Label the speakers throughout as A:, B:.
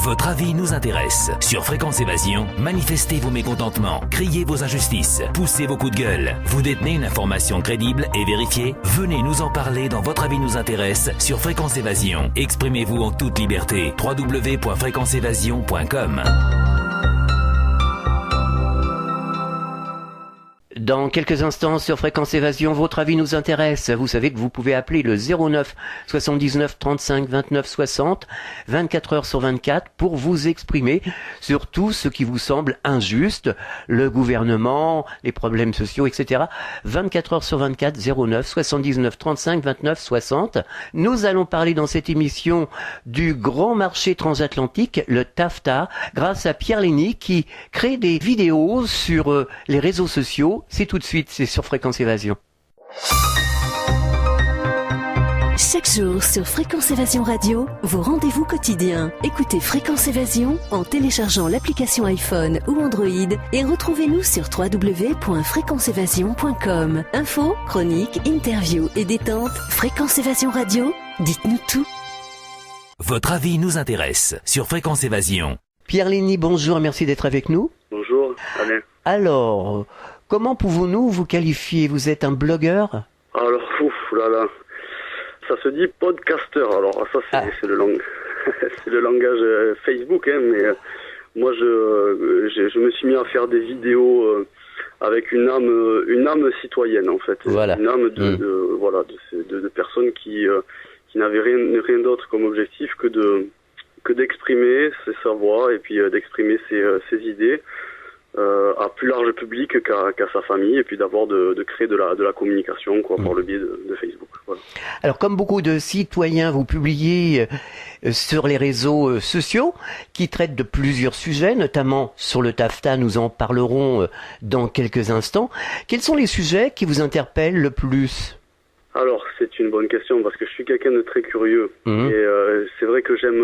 A: Votre avis nous intéresse. Sur Fréquence Évasion, manifestez vos mécontentements, criez vos injustices, poussez vos coups de gueule. Vous détenez une information crédible et vérifiée? Venez nous en parler dans Votre avis nous intéresse sur Fréquence Évasion. Exprimez-vous en toute liberté. www.fréquenceévasion.com.
B: Dans quelques instants sur Fréquence Évasion, votre avis nous intéresse. Vous savez que vous pouvez appeler le 09 79 35 29 60 24 heures sur 24 pour vous exprimer sur tout ce qui vous semble injuste, le gouvernement, les problèmes sociaux, etc. 24 heures sur 24, 09 79 35 29 60. Nous allons parler dans cette émission du grand marché transatlantique, le TAFTA, grâce à Pierre Lenny qui crée des vidéos sur les réseaux sociaux. C'est tout de suite, c'est sur Fréquence Évasion.
C: Chaque jour sur Fréquence Évasion Radio, vos rendez-vous quotidiens. Écoutez Fréquence Évasion en téléchargeant l'application iPhone ou Android et retrouvez-nous sur www.fréquenceévasion.com. Infos, chroniques, interviews et détente. Fréquence Évasion Radio, dites-nous tout.
A: Votre avis nous intéresse sur Fréquence Évasion.
B: Pierre Lenny, bonjour, merci d'être avec nous.
D: Bonjour, Alain.
B: Alors, comment pouvons-nous vous qualifier? Vous êtes un blogueur?
D: Alors, là. Ça se dit podcaster. Alors, ça, c'est le c'est le langage Facebook, hein, mais moi, je me suis mis à faire des vidéos avec une âme citoyenne, en fait.
B: Voilà.
D: Une âme de personnes qui n'avaient rien d'autre comme objectif que d'exprimer sa voix et puis d'exprimer ses idées. À plus large public qu'à sa famille, et puis d'abord de créer de la communication par le biais de Facebook. Voilà.
B: Alors comme beaucoup de citoyens, vous publiez sur les réseaux sociaux qui traitent de plusieurs sujets, notamment sur le TAFTA, nous en parlerons dans quelques instants. Quels sont les sujets qui vous interpellent le plus ?
D: Alors c'est une bonne question parce que je suis quelqu'un de très curieux et c'est vrai que j'aime...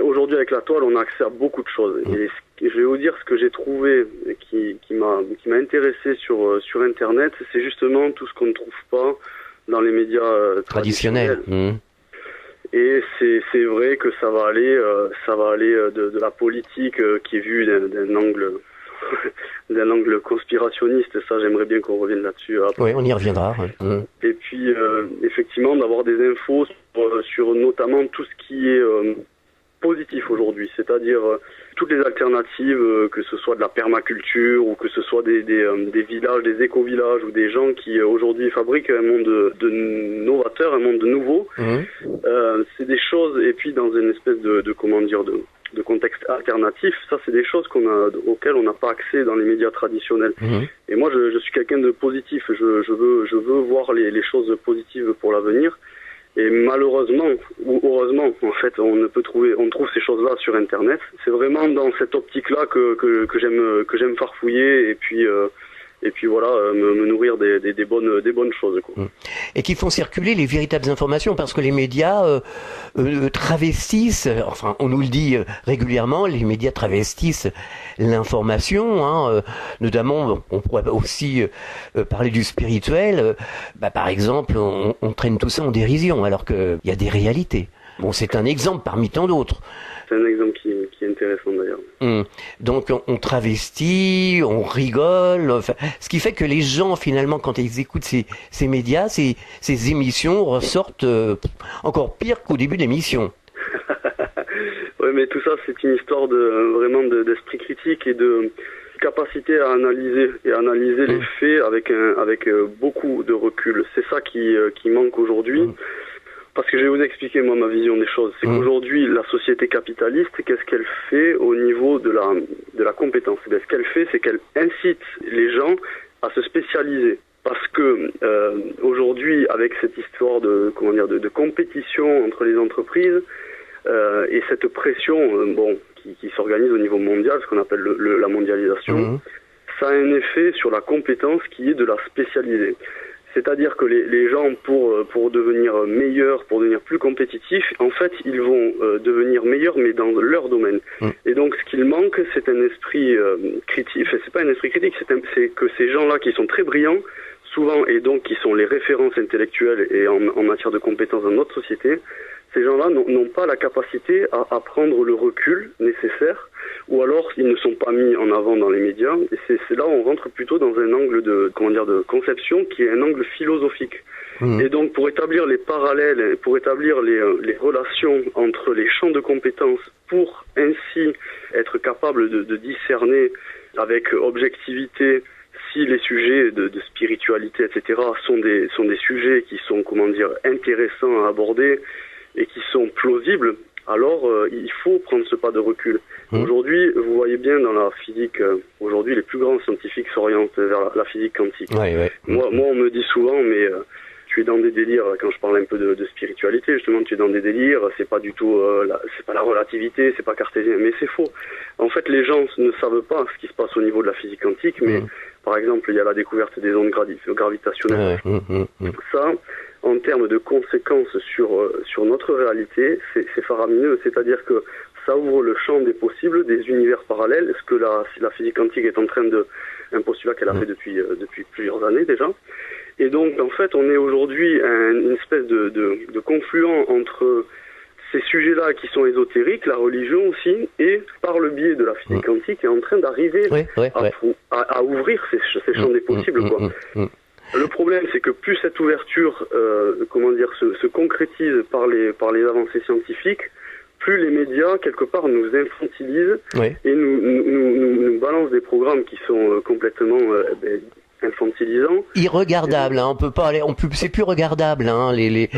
D: aujourd'hui avec la toile on a accès à beaucoup de choses et je vais vous dire ce que j'ai trouvé qui m'a intéressé sur internet, c'est justement tout ce qu'on ne trouve pas dans les médias traditionnels. Et c'est vrai que ça va aller de la politique qui est vue d'un angle d'un angle conspirationniste, ça j'aimerais bien qu'on revienne là-dessus après.
B: Oui, on y reviendra.
D: Et puis effectivement d'avoir des infos sur notamment tout ce qui est positif aujourd'hui, c'est-à-dire toutes les alternatives, que ce soit de la permaculture ou que ce soit des villages, des éco-villages ou des gens qui aujourd'hui fabriquent un monde de novateur, un monde de nouveau. C'est des choses, et puis dans une espèce de contexte alternatif, ça c'est des choses auxquelles on n'a pas accès dans les médias traditionnels. Et moi je suis quelqu'un de positif, je veux voir les choses positives pour l'avenir. Et malheureusement, ou heureusement, en fait, on trouve ces choses-là sur Internet. C'est vraiment dans cette optique-là que j'aime farfouiller et puis voilà, me nourrir des bonnes choses, quoi.
B: Et qui font circuler les véritables informations, parce que les médias travestissent, enfin on nous le dit régulièrement, les médias travestissent l'information, notamment on pourrait aussi parler du spirituel, par exemple on traîne tout ça en dérision alors qu'il y a des réalités. Bon, c'est un exemple parmi tant d'autres.
D: C'est un exemple qui est intéressant d'ailleurs.
B: Donc on travestit, on rigole, enfin, ce qui fait que les gens finalement quand ils écoutent ces médias, ces émissions ressortent encore pire qu'au début de l'émission.
D: Oui, mais tout ça c'est une histoire vraiment d'esprit critique et de capacité à analyser les faits avec beaucoup de recul. C'est ça qui manque aujourd'hui. Parce que je vais vous expliquer moi ma vision des choses. C'est qu'aujourd'hui la société capitaliste, qu'est-ce qu'elle fait au niveau de la compétence? Ce qu'elle fait, c'est qu'elle incite les gens à se spécialiser. Parce que aujourd'hui, avec cette histoire de compétition entre les entreprises et cette pression qui s'organise au niveau mondial, ce qu'on appelle la mondialisation, ça a un effet sur la compétence qui est de la spécialiser. C'est-à-dire que les gens, pour devenir meilleurs, pour devenir plus compétitifs, en fait, ils vont devenir meilleurs, mais dans leur domaine. Et donc, ce qu'il manque, c'est un esprit critique. Enfin, c'est pas un esprit critique, c'est que ces gens-là qui sont très brillants, souvent, et donc qui sont les références intellectuelles et en matière de compétences dans notre société, ces gens-là n'ont pas la capacité à prendre le recul nécessaire, ou alors ils ne sont pas mis en avant dans les médias. Et c'est là où on rentre plutôt dans un angle de conception qui est un angle philosophique. Et donc pour établir les parallèles, pour établir les relations entre les champs de compétences, pour ainsi être capable de discerner avec objectivité si les sujets de spiritualité, etc., sont des sujets qui sont, intéressants à aborder et qui sont plausibles, alors il faut prendre ce pas de recul. Aujourd'hui, vous voyez bien dans la physique, aujourd'hui les plus grands scientifiques s'orientent vers la physique quantique. Moi, on me dit souvent, mais tu es dans des délires, quand je parle un peu de spiritualité, justement, tu es dans des délires, c'est pas du tout, c'est pas la relativité, c'est pas cartésien, mais c'est faux. En fait, les gens ne savent pas ce qui se passe au niveau de la physique quantique, mais par exemple, il y a la découverte des ondes gravitationnelles. Ça, en termes de conséquences sur notre réalité, c'est faramineux. C'est-à-dire que ça ouvre le champ des possibles, des univers parallèles, ce que la physique quantique est en train un postulat qu'elle a fait depuis plusieurs années déjà. Et donc, en fait, on est aujourd'hui une espèce de confluent entre ces sujets-là qui sont ésotériques, la religion aussi, et par le biais de la physique quantique, est en train d'arriver à ouvrir ces champs des possibles, quoi. Le problème, c'est que plus cette ouverture, se concrétise par les avancées scientifiques, plus les médias, quelque part, nous infantilisent et nous balancent des programmes qui sont complètement infantilisant.
B: Irregardable, hein, c'est plus regardable, hein, les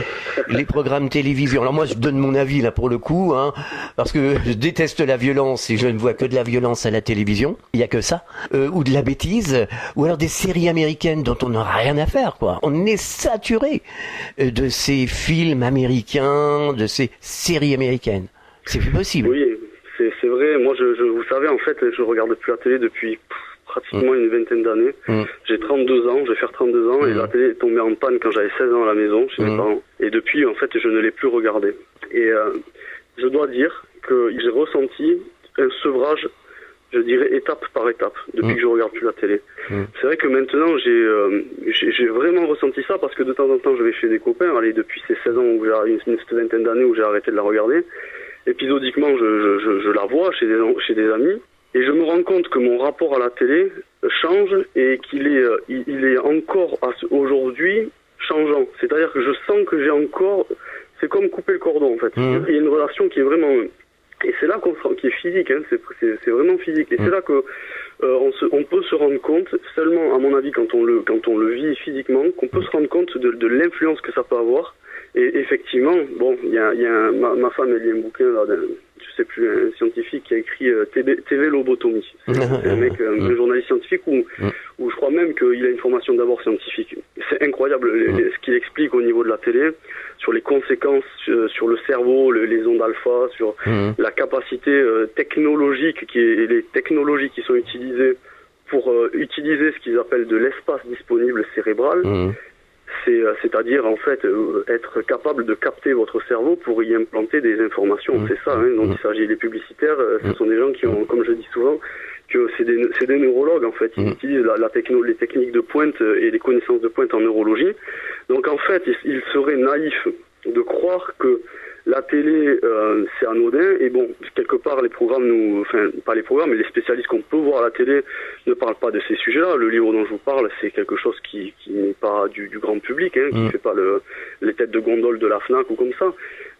B: programmes télévision. Alors moi, je donne mon avis là pour le coup, hein, parce que je déteste la violence et je ne vois que de la violence à la télévision. Il y a que ça, ou de la bêtise, ou alors des séries américaines dont on n'a rien à faire, quoi. On est saturé de ces films américains, de ces séries américaines. C'est plus possible.
D: Oui, c'est vrai. Moi, vous savez, en fait, je regarde plus la télé depuis pratiquement une vingtaine d'années. J'ai 32 ans, je vais faire 32 ans, et la télé est tombée en panne quand j'avais 16 ans à la maison, chez mes parents. Et depuis, en fait, je ne l'ai plus regardée. Et je dois dire que j'ai ressenti un sevrage, je dirais étape par étape, depuis que je regarde plus la télé. C'est vrai que maintenant, j'ai vraiment ressenti ça, parce que de temps en temps, je vais chez des copains, depuis ces 16 ans, où j'ai une vingtaine d'années où j'ai arrêté de la regarder. Épisodiquement, je la vois chez des amis, et je me rends compte que mon rapport à la télé change et qu'il est encore aujourd'hui changeant. C'est-à-dire que je sens que c'est comme couper le cordon, en fait. Il y a une relation qui est vraiment, et c'est là qui est physique, hein, c'est vraiment physique. Et c'est là que on peut se rendre compte, seulement à mon avis quand on le vit physiquement, qu'on peut se rendre compte de l'influence que ça peut avoir. Et effectivement, bon, ma femme elle lit un bouquin là, je sais plus, un scientifique qui a écrit TV lobotomie. C'est un mec, un journaliste scientifique où je crois même qu'il a une formation d'abord scientifique. C'est incroyable ce qu'il explique au niveau de la télé, sur les conséquences sur le cerveau, les ondes alpha, sur la capacité technologique et les technologies qui sont utilisées pour utiliser ce qu'ils appellent de l'espace disponible cérébral. C'est-à-dire en fait être capable de capter votre cerveau pour y implanter des informations. C'est ça dont il s'agit. Les publicitaires, ce sont des gens qui ont, comme je dis souvent, que c'est des neurologues en fait. Ils utilisent les techniques de pointe et les connaissances de pointe en neurologie. Donc en fait, il serait naïf de croire que la télé, c'est anodin, et bon, quelque part, les programmes pas les programmes, mais les spécialistes qu'on peut voir à la télé ne parlent pas de ces sujets-là. Le livre dont je vous parle, c'est quelque chose qui n'est pas du grand public, qui fait pas les têtes de gondole de la FNAC ou comme ça.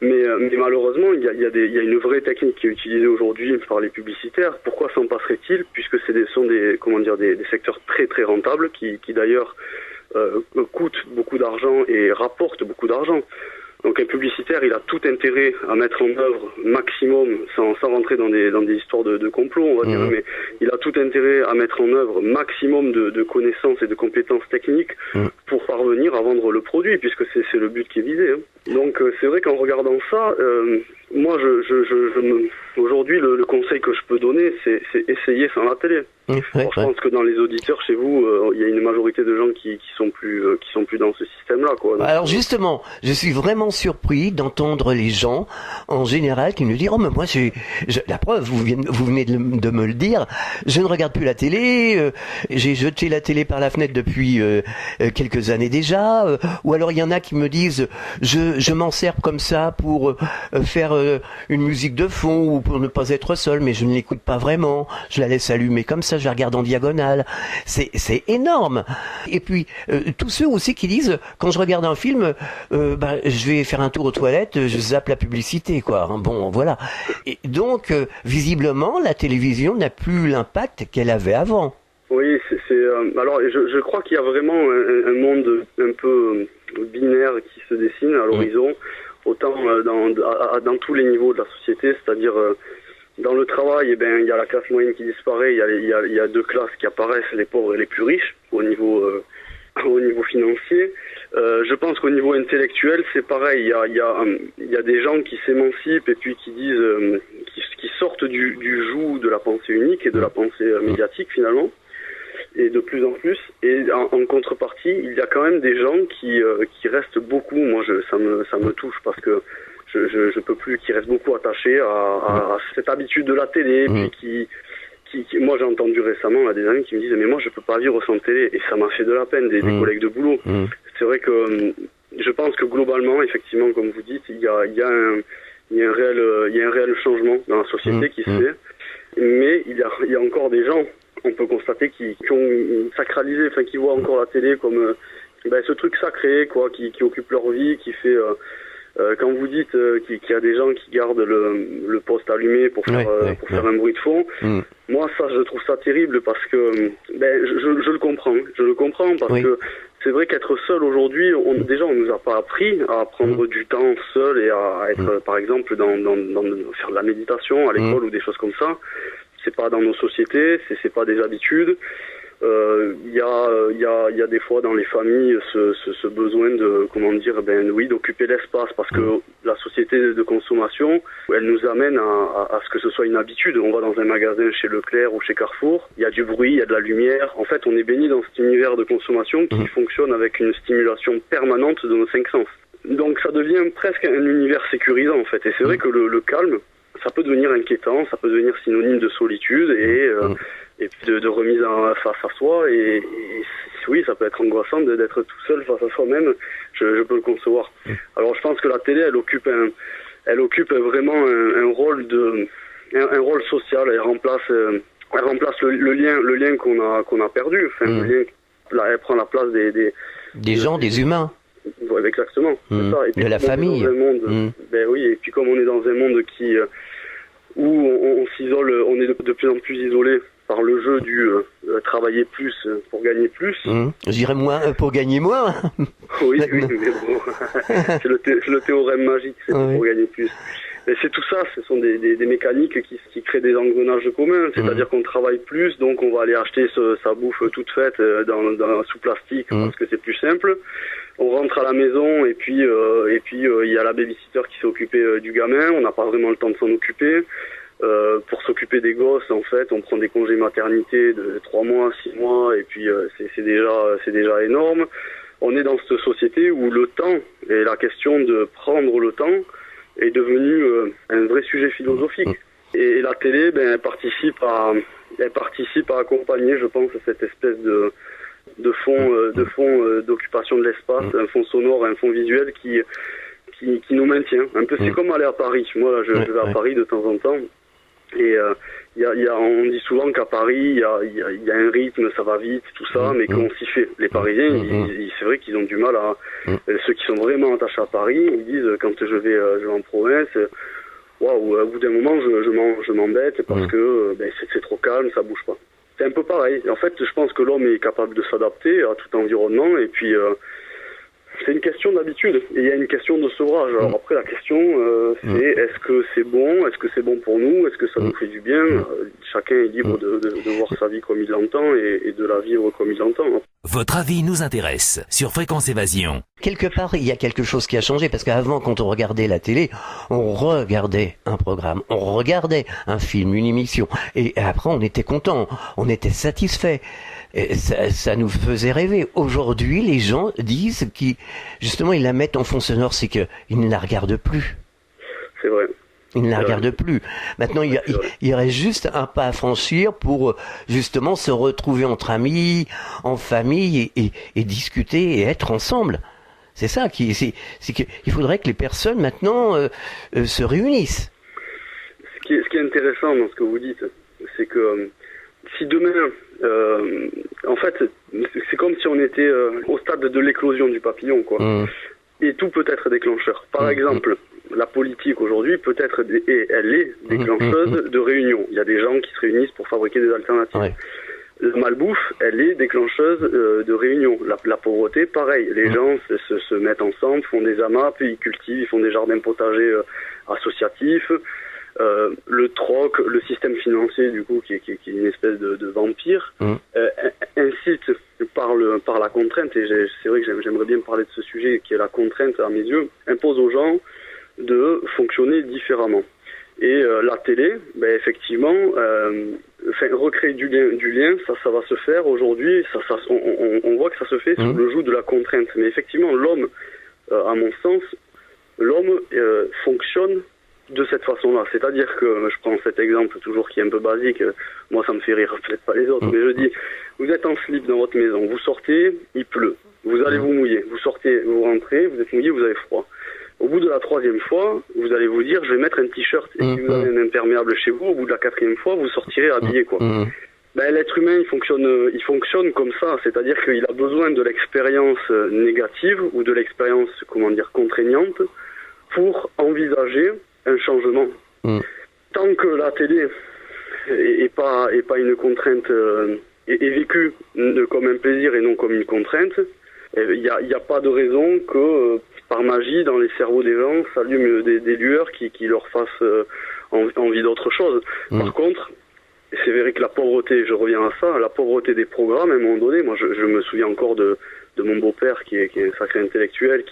D: Mais malheureusement, il y a une vraie technique qui est utilisée aujourd'hui par les publicitaires. Pourquoi s'en passerait-il? Puisque sont des secteurs très très rentables qui d'ailleurs coûtent beaucoup d'argent et rapportent beaucoup d'argent. Donc un publicitaire, il a tout intérêt à mettre en œuvre maximum, sans rentrer dans des histoires de complot, on va dire, mais il a tout intérêt à mettre en œuvre maximum de connaissances et de compétences techniques pour parvenir à vendre le produit, puisque c'est le but qui est visé. Donc c'est vrai qu'en regardant ça, moi aujourd'hui le conseil que je peux donner, c'est essayer sans la télé. Alors, je pense que dans les auditeurs chez vous, il y a une majorité de gens qui sont plus dans ce système-là, quoi. Donc,
B: alors justement, je suis vraiment surpris d'entendre les gens en général qui nous disent, oh mais moi la preuve, vous venez de me le dire, je ne regarde plus la télé, j'ai jeté la télé par la fenêtre depuis quelques années déjà, ou alors il y en a qui me disent, je m'en sers comme ça pour faire une musique de fond ou pour ne pas être seul, mais je ne l'écoute pas vraiment, je la laisse allumer comme ça, je la regarde en diagonale. C'est énorme. Et puis tous ceux aussi qui disent, quand je regarde un film, je vais faire un tour aux toilettes, je zappe la publicité, quoi. Bon, voilà. Et donc visiblement la télévision n'a plus l'impact qu'elle avait avant.
D: Oui, alors je crois qu'il y a vraiment un monde un peu binaire qui se dessine à l'horizon, autant dans tous les niveaux de la société, c'est-à-dire dans le travail, il y a la classe moyenne qui disparaît, il y a deux classes qui apparaissent, les pauvres et les plus riches, au niveau financier. Je pense qu'au niveau intellectuel, c'est pareil. Il y a des gens qui s'émancipent et puis qui disent, qui sortent du joug de la pensée unique et de la pensée médiatique finalement, et de plus en plus. Et en contrepartie, il y a quand même des gens qui restent beaucoup. Moi, ça me touche parce que je peux plus, qui restent beaucoup attachés à cette habitude de la télé, puis qui moi j'ai entendu récemment là, des amis qui me disent mais moi je peux pas vivre sans télé, et ça m'a fait de la peine, des collègues de boulot. C'est vrai que je pense que globalement, effectivement, comme vous dites, il y a un réel changement dans la société qui se fait, mais il y a encore des gens, on peut constater, qui ont sacralisé, enfin qui voient encore la télé comme ce truc sacré, quoi, qui occupe leur vie, qui fait quand vous dites qu'il y a des gens qui gardent le poste allumé pour faire un bruit de fond, moi ça je trouve ça terrible parce que je le comprends parce que c'est vrai qu'être seul aujourd'hui, on nous a pas appris à prendre du temps seul et à être par exemple dans faire de la méditation à l'école ou des choses comme ça. C'est pas dans nos sociétés, c'est pas des habitudes. Il y a des fois dans les familles ce besoin de d'occuper l'espace, parce que la société de consommation, elle nous amène à ce que ce soit une habitude. On va dans un magasin chez Leclerc ou chez Carrefour, il y a du bruit, il y a de la lumière. En fait, on est baigné dans cet univers de consommation qui fonctionne avec une stimulation permanente de nos 5 sens. Donc ça devient presque un univers sécurisant en fait. Et c'est vrai que le calme, ça peut devenir inquiétant, ça peut devenir synonyme de solitude et puis de remise face à soi, et oui, ça peut être angoissant d'être tout seul face à soi-même, je peux le concevoir. Alors je pense que la télé, elle occupe vraiment un rôle social. Elle remplace le lien qu'on a perdu, enfin le lien, elle prend la place des gens, des humains. Ouais, exactement, c'est ça. Et puis, de la famille. Dans un monde, et puis comme on est dans un monde où on s'isole, on est de plus en plus isolé par le jeu du travailler plus pour gagner plus. Je dirais moins pour gagner moins. Oui, mais bon, c'est le théorème magique, c'est pour gagner plus. Et c'est tout ça, ce sont des mécaniques qui créent des engrenages communs, c'est-à-dire qu'on travaille plus, donc on va aller acheter sa bouffe toute faite sous plastique parce que c'est plus simple. On rentre à la maison et puis il y a la babysitter qui s'est occupée du gamin, on n'a pas vraiment le temps de s'en occuper. Pour s'occuper des gosses, en fait, on prend des congés maternité de 3 mois, 6 mois, et puis c'est déjà énorme. On est dans cette société où le temps et la question de prendre le temps est devenu un vrai sujet philosophique. Et la télé, elle participe à accompagner, je pense, cette espèce de fond d'occupation de l'espace, un fond sonore, un fond visuel qui nous maintient. Un peu, c'est comme aller à Paris. Moi, là, je vais à Paris de temps en temps. Et on dit souvent qu'à Paris, il y a un rythme, ça va vite, tout ça, mais qu'on s'y fait. Les Parisiens, c'est vrai qu'ils ont du mal à... Ceux qui sont vraiment attachés à Paris, ils disent, quand je vais en province, waouh, au bout d'un moment, je m'embête parce que c'est trop calme, ça bouge pas. C'est un peu pareil. En fait, je pense que l'homme est capable de s'adapter à tout environnement, et puis c'est une question d'habitude, et il y a une question de sevrage. Alors après, la question, c'est est-ce que c'est bon pour nous, est-ce que ça nous fait du bien? Chacun est libre de voir sa vie comme il l'entend et de la vivre comme il l'entend.
A: Votre avis nous intéresse sur Fréquence Évasion.
B: Quelque part, il y a quelque chose qui a changé, parce qu'avant, quand on regardait la télé, on regardait un programme, on regardait un film, une émission, et après, on était content, on était satisfait. Et ça nous faisait rêver. Aujourd'hui, les gens disent justement, ils la mettent en fond sonore, c'est qu'ils ne la regardent plus.
D: C'est vrai.
B: Ils ne la regardent plus. Maintenant, il reste juste un pas à franchir pour justement se retrouver entre amis, en famille, et discuter et être ensemble. C'est ça c'est qu'il faudrait que les personnes maintenant se réunissent.
D: Ce qui est intéressant dans ce que vous dites, c'est que si demain, en fait, c'est comme si on était au stade de l'éclosion du papillon, quoi. Et tout peut être déclencheur. Par exemple, la politique aujourd'hui peut être, elle est déclencheuse de réunions. Il y a des gens qui se réunissent pour fabriquer des alternatives. Ouais. La malbouffe, elle est déclencheuse de réunions. La pauvreté, pareil. Les gens se mettent ensemble, font des amas, puis ils cultivent, ils font des jardins potagers associatifs. Le troc, le système financier, du coup, qui est une espèce de vampire, incite par la contrainte, et c'est vrai que j'aimerais bien parler de ce sujet, qui est la contrainte, à mes yeux, impose aux gens de fonctionner différemment. Et la télé, effectivement, recréer du lien, ça va se faire aujourd'hui. On voit que ça se fait sous le joug de la contrainte. Mais effectivement, l'homme, à mon sens, fonctionne de cette façon-là. C'est-à-dire que, je prends cet exemple toujours qui est un peu basique, moi ça me fait rire, peut-être pas les autres, mais je dis, vous êtes en slip dans votre maison, vous sortez, il pleut, vous allez vous mouiller, vous sortez, vous rentrez, vous êtes mouillé, vous avez froid. Au bout de la 3e fois, vous allez vous dire, je vais mettre un t-shirt, et si vous avez un imperméable chez vous, au bout de la 4e fois, vous sortirez habillé, quoi. L'être humain, il fonctionne comme ça, c'est-à-dire qu'il a besoin de l'expérience négative, ou de l'expérience, contraignante, pour envisager un changement. Tant que la télé est pas une contrainte, est vécue comme un plaisir et non comme une contrainte, il y a pas de raison que par magie dans les cerveaux des gens s'allument des lueurs qui leur fassent envie d'autre chose. Par contre, c'est vrai que la pauvreté, je reviens à ça, la pauvreté des programmes, à un moment donné, moi je me souviens encore de mon beau-père qui est un sacré intellectuel,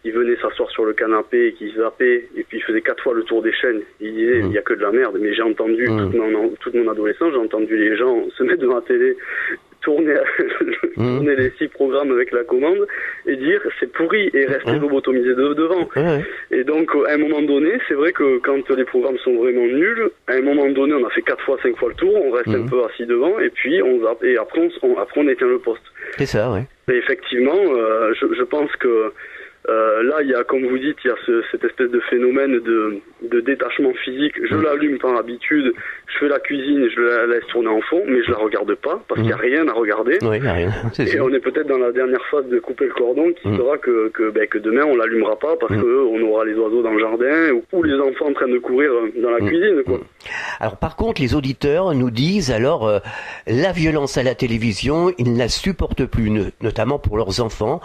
D: qui venait s'asseoir sur le canapé et qui zappait, et puis il faisait 4 fois le tour des chaînes. Il disait, il y a que de la merde. Mais j'ai entendu, toute mon adolescence, j'ai entendu les gens se mettre devant la télé, tourner les 6 programmes avec la commande, et dire, c'est pourri, et rester lobotomisé devant. Et donc, à un moment donné, c'est vrai que quand les programmes sont vraiment nuls, à un moment donné, on a fait 4 fois, 5 fois le tour, on reste un peu assis devant, et puis on zappe, et après on éteint le poste.
B: C'est ça, ouais.
D: Et effectivement, je pense que là, il y a, comme vous dites, il y a cette espèce de phénomène de détachement physique. Je l'allume par habitude, je fais la cuisine, je la laisse tourner en fond, mais je la regarde pas, parce qu'il n'y a rien à regarder.
B: Oui, il n'y a rien.
D: Et on est peut-être dans la dernière phase de couper le cordon, qui sera que demain, on l'allumera pas, parce qu'on aura les oiseaux dans le jardin, ou les enfants en train de courir dans la cuisine, quoi.
B: Alors, par contre, les auditeurs nous disent, la violence à la télévision, ils ne la supportent plus, notamment pour leurs enfants.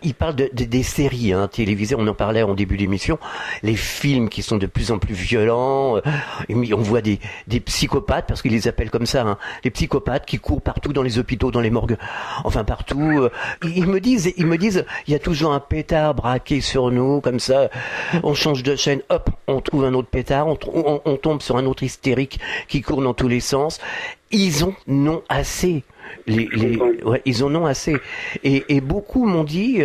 B: Ils parlent des séries télévisées, on en parlait en début d'émission, les films qui sont de plus en plus violents, on voit des psychopathes, parce qu'ils les appellent comme ça, les psychopathes qui courent partout dans les hôpitaux, dans les morgues, enfin partout. Ils me disent, il y a toujours un pétard braqué sur nous, comme ça, on change de chaîne, hop, on trouve un autre pétard, on tombe sur un autre hystérique qui court dans tous les sens. Ils en ont assez. Ils en ont assez. Et beaucoup m'ont dit,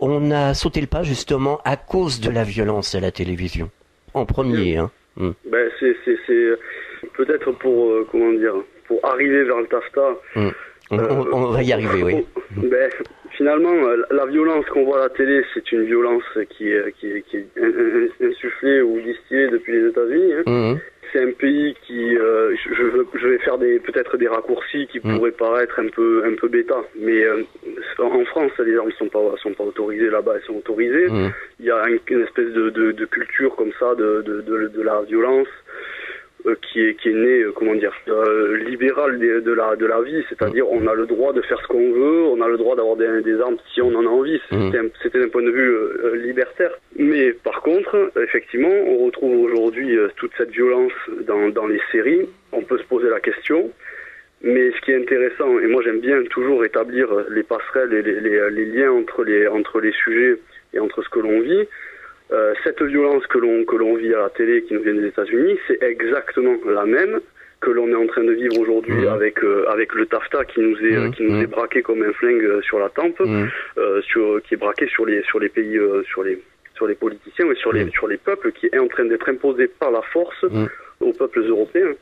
B: on a sauté le pas justement à cause de la violence à la télévision. En premier,
D: c'est peut-être pour arriver vers le taffetat.
B: On va y arriver, oui.
D: Finalement, la violence qu'on voit à la télé, c'est une violence qui est insufflée ou distillée depuis les États-Unis. C'est un pays qui, je vais faire peut-être des raccourcis qui pourraient paraître un peu bêta, mais en France, les armes sont pas autorisées, là-bas elles sont autorisées. Il y a une espèce de culture comme ça de la violence qui est né, libéral de la vie, c'est-à-dire on a le droit de faire ce qu'on veut, on a le droit d'avoir des armes si on en a envie. C'était d'un point de vue libertaire. Mais par contre, effectivement, on retrouve aujourd'hui toute cette violence dans les séries. On peut se poser la question. Mais ce qui est intéressant, et moi j'aime bien toujours établir les passerelles et les liens entre les sujets et entre ce que l'on vit, cette violence que l'on vit à la télé qui nous vient des États-Unis, c'est exactement la même que l'on est en train de vivre aujourd'hui avec le TAFTA qui nous est braqué comme un flingue sur la tempe, qui est braqué sur les pays, sur les politiciens et sur les peuples, qui est en train d'être imposé par la force aux peuples européens.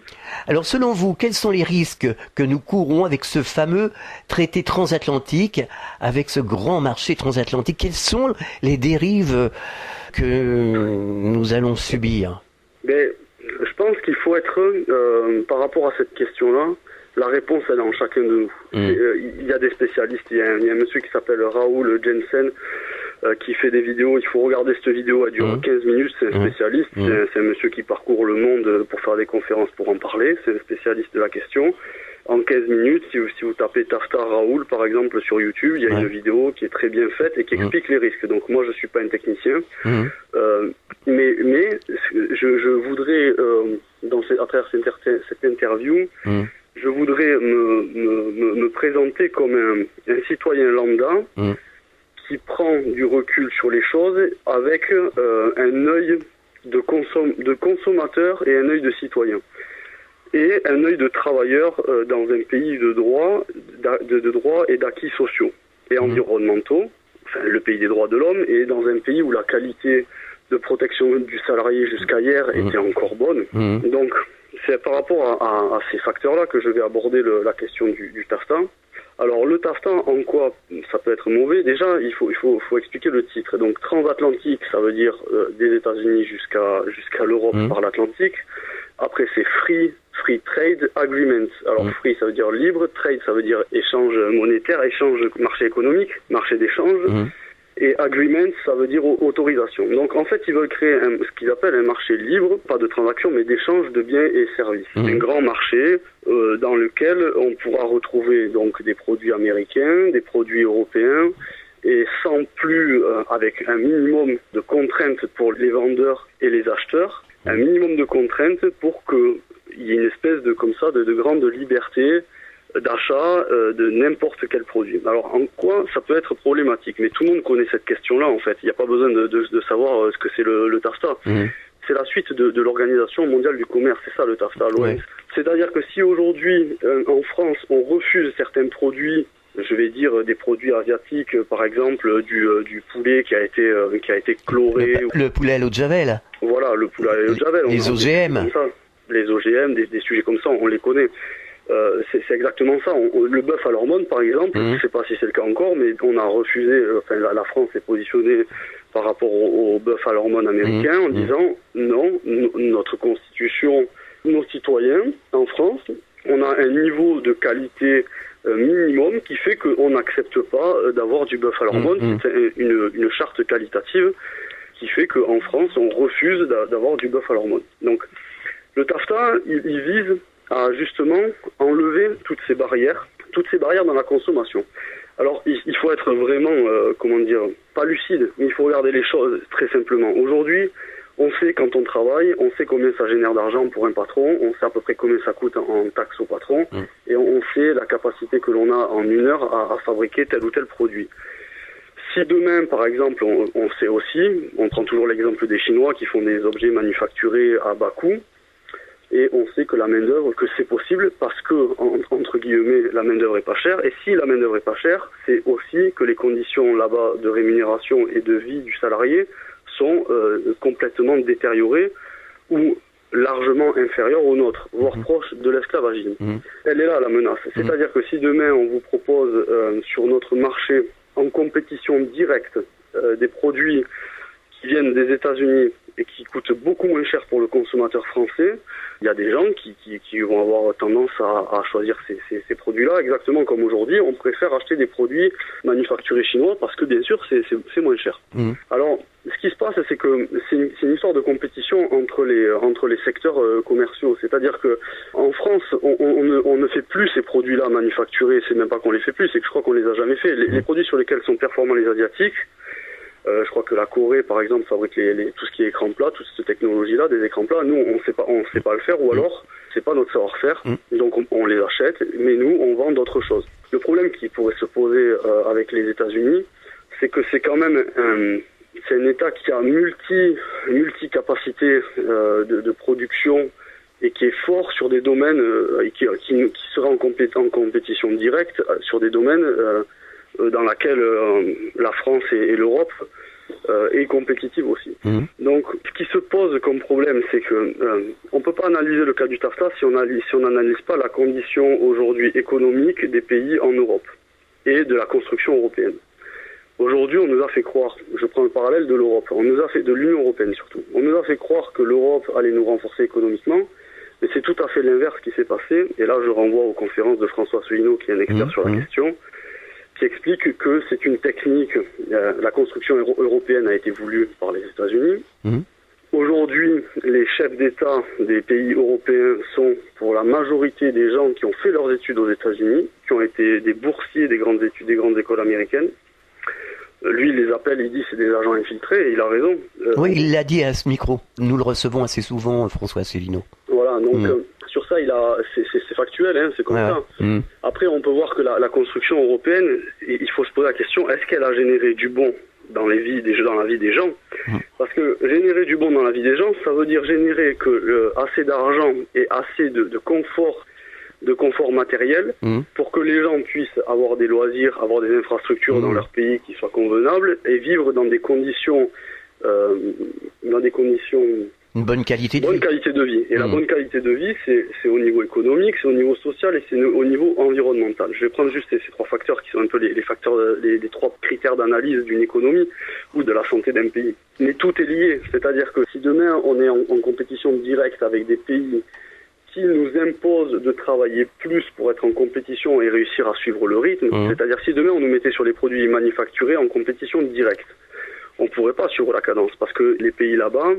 B: Alors selon vous, quels sont les risques que nous courons avec ce fameux traité transatlantique, avec ce grand marché transatlantique? Quelles sont les dérives que nous allons subir?
D: Je pense qu'il faut être, par rapport à cette question-là, la réponse elle est en chacun de nous. Il y a des spécialistes, il y a un monsieur qui s'appelle Raoul Jensen, qui fait des vidéos. Il faut regarder cette vidéo, elle dure 15 minutes, c'est un spécialiste, c'est un monsieur qui parcourt le monde pour faire des conférences pour en parler, c'est un spécialiste de la question. En 15 minutes, si vous tapez TAFTA Raoul par exemple sur YouTube, il y a une vidéo qui est très bien faite et qui explique les risques. Donc moi je suis pas un technicien, mais je voudrais, à travers cette interview, je voudrais me présenter comme un citoyen lambda qui prend du recul sur les choses avec un œil de consommateur et un œil de citoyen. Et un œil de travailleur dans un pays de droit et d'acquis sociaux et environnementaux, enfin le pays des droits de l'homme, et dans un pays où la qualité de protection du salarié jusqu'à hier était encore bonne. Donc c'est par rapport à ces facteurs-là que je vais aborder la question du TAFTA. Alors le TAFTA, en quoi ça peut être mauvais? Déjà, il faut expliquer le titre. Donc transatlantique, ça veut dire des États-Unis jusqu'à l'Europe par l'Atlantique. Après c'est Free Trade Agreement. Alors free ça veut dire libre, trade ça veut dire échange monétaire, marché économique, marché d'échange. Et agreement, ça veut dire autorisation. Donc en fait, ils veulent créer ce qu'ils appellent un marché libre, pas de transaction, mais d'échange de biens et services. Un grand marché dans lequel on pourra retrouver donc des produits américains, des produits européens, et sans plus, avec un minimum de contraintes pour les vendeurs et les acheteurs, un minimum de contraintes pour qu'il y ait une espèce de grande liberté d'achat de n'importe quel produit. Alors en quoi ça peut être problématique? Mais tout le monde connaît cette question-là en fait. Il n'y a pas besoin de savoir ce que c'est le TAFTA. C'est la suite de l'Organisation mondiale du commerce, c'est ça le TAFTA, l'OMC. C'est-à-dire que si aujourd'hui en France on refuse certains produits, je vais dire des produits asiatiques, par exemple du poulet qui a été chloré,
B: le poulet à l'eau de Javel.
D: Voilà, le poulet à l'eau de Javel.
B: Les OGM.
D: Les OGM, des sujets comme ça, on les connaît. C'est exactement ça. Le bœuf à l'hormone, par exemple, je ne sais pas si c'est le cas encore, mais on a refusé, la France s'est positionnée par rapport au bœuf à l'hormone américain en disant non, notre constitution, nos citoyens en France, on a un niveau de qualité minimum qui fait qu'on n'accepte pas d'avoir du bœuf à l'hormone. C'est une charte qualitative qui fait qu'en France, on refuse d'avoir du bœuf à l'hormone. Donc, le TAFTA, il vise à justement enlever toutes ces barrières dans la consommation. Alors il faut être vraiment, pas lucide, mais il faut regarder les choses très simplement. Aujourd'hui, on sait quand on travaille, on sait combien ça génère d'argent pour un patron, on sait à peu près combien ça coûte en taxes au patron, et on sait la capacité que l'on a en une heure à fabriquer tel ou tel produit. Si demain, par exemple, on sait aussi, on prend toujours l'exemple des Chinois qui font des objets manufacturés à bas coût, et on sait que la main-d'œuvre, que c'est possible parce que, entre guillemets, la main-d'œuvre est pas chère. Et si la main-d'œuvre est pas chère, c'est aussi que les conditions là-bas de rémunération et de vie du salarié sont complètement détériorées ou largement inférieures aux nôtres, voire proches de l'esclavagisme. Elle est là, la menace. C'est-à-dire que si demain on vous propose sur notre marché, en compétition directe, des produits qui viennent des États-Unis et qui coûtent beaucoup moins cher pour le consommateur français, il y a des gens qui vont avoir tendance à choisir ces produits-là, exactement comme aujourd'hui, on préfère acheter des produits manufacturés chinois parce que bien sûr c'est moins cher. Alors ce qui se passe, c'est que c'est une histoire de compétition entre les secteurs commerciaux. C'est-à-dire que en France, on ne fait plus ces produits-là manufacturés. C'est même pas qu'on les fait plus, c'est que je crois qu'on les a jamais fait. Les produits sur lesquels sont performants les Asiatiques, je crois que la Corée, par exemple, fabrique tout ce qui est écran plat, toute cette technologie-là, des écrans plats. Nous, on sait pas le faire, ou alors c'est pas notre savoir-faire. Donc on les achète, mais nous, on vend d'autres choses. Le problème qui pourrait se poser avec les États-Unis, c'est que c'est quand même c'est un État qui a multi-capacité de production et qui est fort sur des domaines qui sera en compétition directe sur des domaines dans lesquels la France et l'Europe est compétitive aussi. Donc, ce qui se pose comme problème, c'est que on peut pas analyser le cas du TAFTA si on n'analyse pas la condition aujourd'hui économique des pays en Europe et de la construction européenne. Aujourd'hui, on nous a fait croire, je prends le parallèle de l'Europe, de l'Union européenne surtout, on nous a fait croire que l'Europe allait nous renforcer économiquement, mais c'est tout à fait l'inverse qui s'est passé, et là je renvoie aux conférences de François Asselineau, qui est un expert sur la question, qui explique que c'est une technique, la construction européenne a été voulue par les États-Unis. Aujourd'hui, les chefs d'État des pays européens sont, pour la majorité des gens qui ont fait leurs études aux États-Unis, qui ont été des boursiers des grandes écoles américaines. Lui, il les appelle, il dit c'est des agents infiltrés, et il a raison.
B: Oui, il l'a dit à ce micro. Nous le recevons assez souvent, François Asselineau.
D: Voilà, donc sur ça, c'est factuel, hein, c'est comme ça. Après, on peut voir que la construction européenne, il faut se poser la question, est-ce qu'elle a généré du bon dans la vie des gens? Parce que générer du bon dans la vie des gens, ça veut dire générer assez d'argent et assez de confort matériel pour que les gens puissent avoir des loisirs, avoir des infrastructures dans leur pays qui soient convenables et vivre dans des conditions
B: une bonne qualité de
D: vie. Et la bonne qualité de vie, c'est au niveau économique, c'est au niveau social et c'est au niveau environnemental. Je vais prendre juste ces trois facteurs qui sont un peu les trois critères d'analyse d'une économie ou de la santé d'un pays. Mais tout est lié. C'est-à-dire que si demain on est en compétition directe avec des pays qui nous imposent de travailler plus pour être en compétition et réussir à suivre le rythme, c'est-à-dire si demain on nous mettait sur les produits manufacturés en compétition directe, on ne pourrait pas suivre la cadence parce que les pays là-bas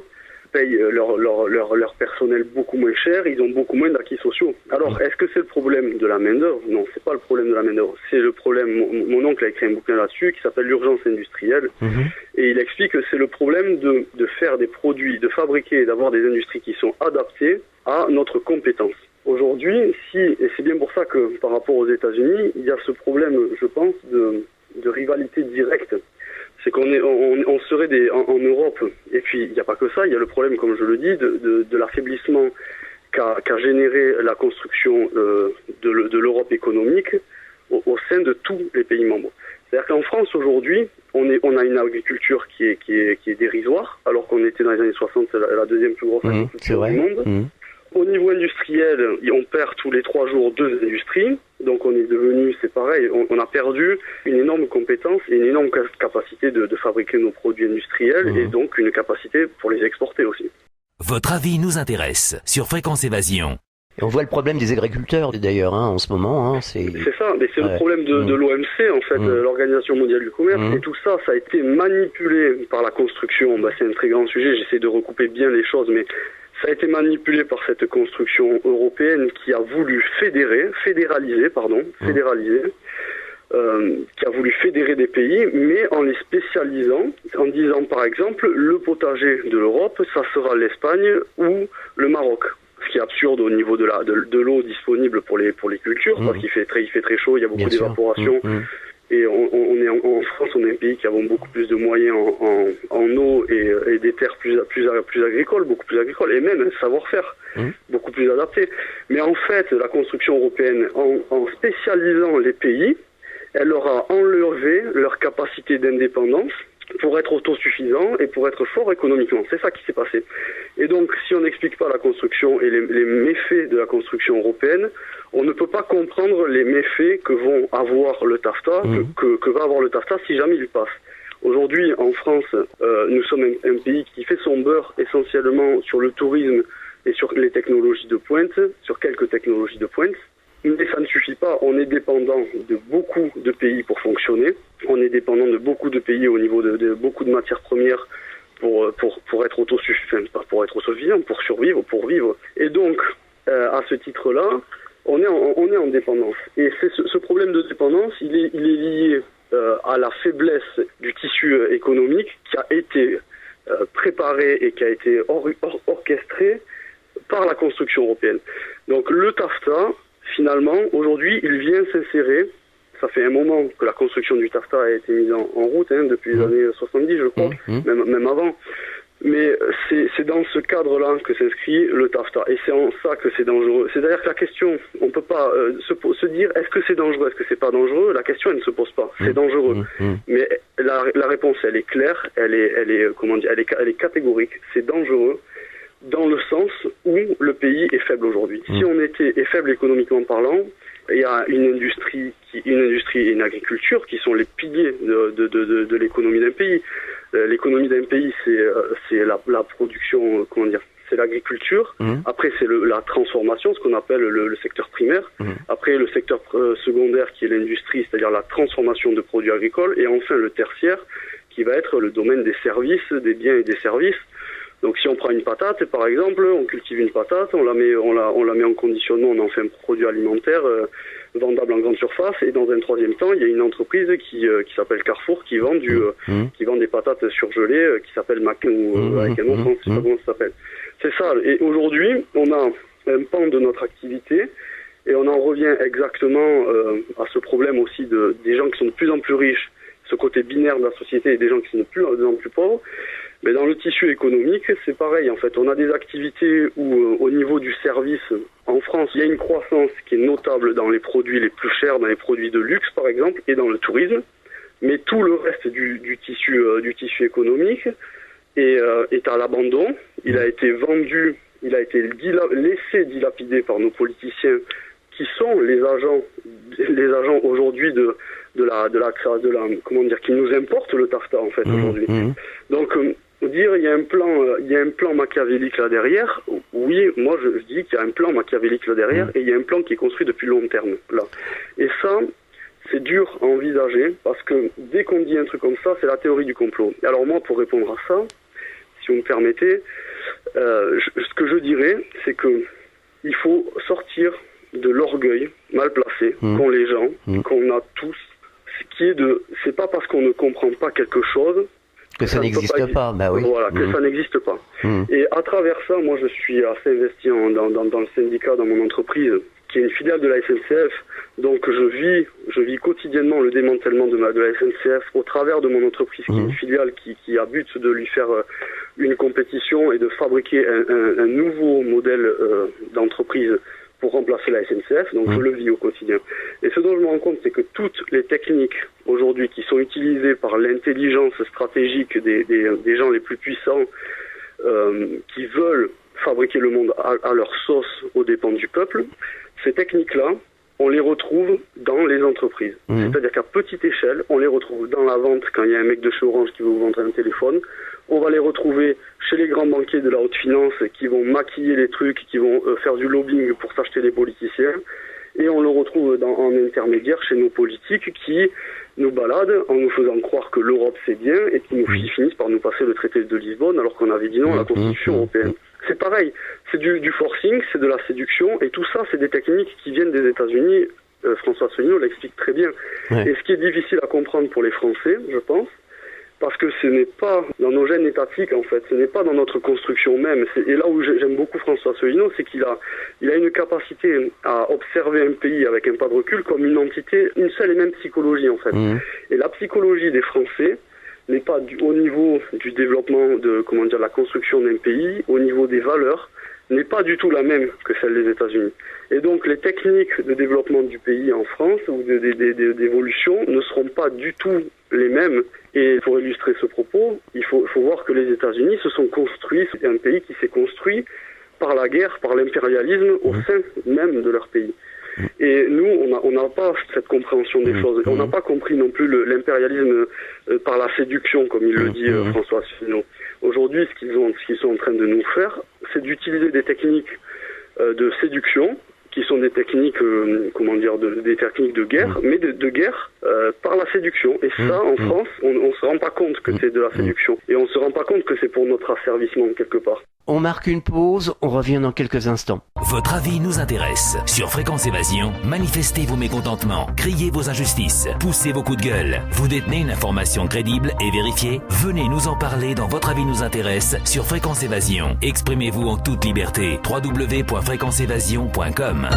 D: payent leur personnel beaucoup moins cher, ils ont beaucoup moins d'acquis sociaux. Alors, est-ce que c'est le problème de la main-d'œuvre? Non, c'est pas le problème de la main-d'œuvre. C'est le problème. Mon oncle a écrit un bouquin là-dessus qui s'appelle L'urgence industrielle, et il explique que c'est le problème de faire des produits, de fabriquer et d'avoir des industries qui sont adaptées à notre compétence. Aujourd'hui, et c'est bien pour ça que par rapport aux États-Unis, il y a ce problème, je pense, de rivalité directe. C'est qu'on serait en Europe, et puis il n'y a pas que ça, il y a le problème, comme je le dis, de l'affaiblissement qu'a généré la construction de l'Europe économique au sein de tous les pays membres. C'est-à-dire qu'en France aujourd'hui, on a une agriculture qui est dérisoire, alors qu'on était dans les années 60 la deuxième plus grosse agriculture du monde. Au niveau industriel, on perd tous les 3 jours 2 industries. Donc on est devenu, c'est pareil, on a perdu une énorme compétence et une énorme capacité de fabriquer nos produits industriels et donc une capacité pour les exporter aussi.
A: Votre avis nous intéresse sur Fréquence Évasion.
B: Et on voit le problème des agriculteurs d'ailleurs en ce moment. C'est
D: ça, mais c'est le problème de l'OMC en fait, l'Organisation mondiale du commerce, et tout ça, ça a été manipulé par la construction. C'est un très grand sujet, j'essaie de recouper bien les choses, mais ça a été manipulé par cette construction européenne qui a voulu fédéraliser, qui a voulu fédérer des pays, mais en les spécialisant, en disant par exemple, le potager de l'Europe, ça sera l'Espagne ou le Maroc. Ce qui est absurde au niveau de l'eau disponible pour les cultures, parce qu'il fait très chaud, il y a beaucoup d'évaporation. Et en France, on est un pays qui a beaucoup plus de moyens en eau et des terres plus agricoles, beaucoup plus agricoles, et même un savoir-faire beaucoup plus adapté. Mais en fait, la construction européenne, en spécialisant les pays, elle leur a enlevé leur capacité d'indépendance pour être autosuffisant et pour être fort économiquement. C'est ça qui s'est passé. Et donc, si on n'explique pas la construction et les méfaits de la construction européenne, on ne peut pas comprendre les méfaits que vont avoir le TAFTA, que va avoir le TAFTA si jamais il passe. Aujourd'hui, en France, nous sommes un pays qui fait son beurre essentiellement sur le tourisme et sur les technologies de pointe, sur quelques technologies de pointe. Mais ça ne suffit pas, on est dépendant de beaucoup de pays pour fonctionner, on est dépendant de beaucoup de pays au niveau de beaucoup de matières premières pour être autosuffisant, pas pour être autosuffisant, pour survivre, pour vivre. Et donc, à ce titre-là, on est en dépendance. Et ce problème de dépendance, il est lié à la faiblesse du tissu économique qui a été préparé et qui a été orchestré par la construction européenne. Donc le TAFTA, finalement, aujourd'hui, il vient s'insérer. Ça fait un moment que la construction du TAFTA a été mise en route, depuis les années 70, je crois, même avant. Mais c'est dans ce cadre-là que s'inscrit le TAFTA. Et c'est en ça que c'est dangereux. C'est-à-dire que la question, on ne peut pas se dire est-ce que c'est dangereux, est-ce que c'est pas dangereux. La question, elle ne se pose pas. C'est dangereux. Mais la réponse, elle est claire, elle est catégorique. C'est dangereux dans le sens où le pays est faible aujourd'hui. Si on est faible économiquement parlant, il y a une industrie et une agriculture qui sont les piliers de l'économie d'un pays. L'économie d'un pays, c'est la production, c'est l'agriculture. Après, c'est la transformation, ce qu'on appelle le secteur primaire. Après, le secteur secondaire, qui est l'industrie, c'est-à-dire la transformation de produits agricoles. Et enfin, le tertiaire, qui va être le domaine des services, des biens et des services. Donc, si on prend une patate, par exemple, on cultive une patate, on la met en conditionnement, on en fait un produit alimentaire vendable en grande surface. Et dans un troisième temps, il y a une entreprise qui s'appelle Carrefour qui vend qui vend des patates surgelées qui s'appelle Mackin ou avec un autre, je sais pas comment ça s'appelle. C'est ça. Et aujourd'hui, on a un pan de notre activité et on en revient exactement à ce problème aussi des gens qui sont de plus en plus riches, ce côté binaire de la société, et des gens qui sont de plus en plus pauvres. Mais dans le tissu économique, c'est pareil. En fait, on a des activités où, au niveau du service, en France, il y a une croissance qui est notable dans les produits les plus chers, dans les produits de luxe, par exemple, et dans le tourisme. Mais tout le reste du tissu économique est à l'abandon. Il a été vendu, il a été laissé dilapider par nos politiciens, qui sont les agents aujourd'hui qui nous importent le TAFTA, en fait, aujourd'hui. Donc, dire il y a un plan machiavélique là derrière, oui, moi je dis qu'il y a un plan machiavélique là derrière, et il y a un plan qui est construit depuis long terme là. Et ça, c'est dur à envisager, parce que dès qu'on dit un truc comme ça, c'est la théorie du complot. Alors moi, pour répondre à ça, si vous me permettez, ce que je dirais, c'est que il faut sortir de l'orgueil mal placé qu'ont les gens, qu'on a tous, c'est pas parce qu'on ne comprend pas quelque chose
B: que ça n'existe pas. Bah oui.
D: Voilà, que ça n'existe pas. Et à travers ça, moi je suis assez investi dans le syndicat, dans mon entreprise, qui est une filiale de la SNCF. Donc je vis quotidiennement le démantèlement de la SNCF au travers de mon entreprise, qui est une filiale qui a but de lui faire une compétition et de fabriquer un nouveau modèle d'entreprise pour remplacer la SNCF, donc je le vis au quotidien. Et ce dont je me rends compte, c'est que toutes les techniques aujourd'hui qui sont utilisées par l'intelligence stratégique des gens les plus puissants, qui veulent fabriquer le monde à leur sauce aux dépens du peuple, ces techniques-là, on les retrouve dans les entreprises. C'est-à-dire qu'à petite échelle, on les retrouve dans la vente quand il y a un mec de chez Orange qui veut vous vendre un téléphone. On va les retrouver chez les grands banquiers de la haute finance qui vont maquiller les trucs, qui vont faire du lobbying pour s'acheter des politiciens. Et on le retrouve en intermédiaire chez nos politiques qui nous baladent en nous faisant croire que l'Europe c'est bien et qui nous finissent par nous passer le traité de Lisbonne alors qu'on avait dit non à la Constitution européenne. C'est pareil, c'est du forcing, c'est de la séduction, et tout ça c'est des techniques qui viennent des États-Unis. François Asselineau l'explique très bien. Et ce qui est difficile à comprendre pour les Français, je pense, parce que ce n'est pas dans nos gènes étatiques, en fait, ce n'est pas dans notre construction même. Et là où j'aime beaucoup François Asselineau, c'est qu'il a une capacité à observer un pays avec un pas de recul comme une entité, une seule et même psychologie, en fait. Et la psychologie des Français n'est pas au niveau du développement de la construction d'un pays, au niveau des valeurs, n'est pas du tout la même que celle des États-Unis. Et donc les techniques de développement du pays en France ou d'évolution ne seront pas du tout les mêmes. Et pour illustrer ce propos, il faut voir que les États-Unis se sont construits, c'est un pays qui s'est construit par la guerre, par l'impérialisme au sein même de leur pays. Et nous, on n'a pas cette compréhension des choses. On n'a pas compris non plus l'impérialisme par la séduction, comme il le dit François Asselineau. Aujourd'hui, ce qu'ils sont en train de nous faire, c'est d'utiliser des techniques de séduction qui sont des techniques, des techniques de guerre, mais de guerre par la séduction. Et ça, en France, on se rend pas compte que c'est de la séduction. Et on se rend pas compte que c'est pour notre asservissement quelque part.
B: On marque une pause, on revient dans quelques instants.
A: Votre avis nous intéresse. Sur Fréquence Évasion, manifestez vos mécontentements, criez vos injustices, poussez vos coups de gueule. Vous détenez une information crédible et vérifiée? Venez nous en parler dans Votre avis nous intéresse sur Fréquence Évasion. Exprimez-vous en toute liberté. www.fréquenceévasion.com.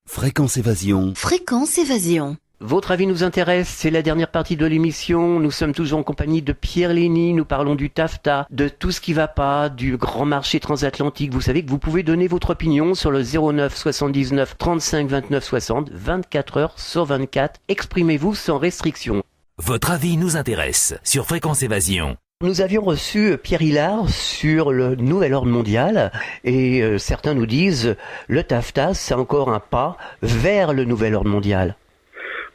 E: Fréquence Évasion.
C: Fréquence Évasion.
B: Votre avis nous intéresse, c'est la dernière partie de l'émission. Nous sommes toujours en compagnie de Pierre Lény. Nous parlons du TAFTA, de tout ce qui va pas, du grand marché transatlantique. Vous savez que vous pouvez donner votre opinion sur le 09 79 35 29 60, 24 heures sur 24. Exprimez-vous sans restriction.
A: Votre avis nous intéresse sur Fréquence Évasion.
B: Nous avions reçu Pierre Hillard sur le nouvel ordre mondial et certains nous disent le TAFTA, c'est encore un pas vers le nouvel ordre mondial.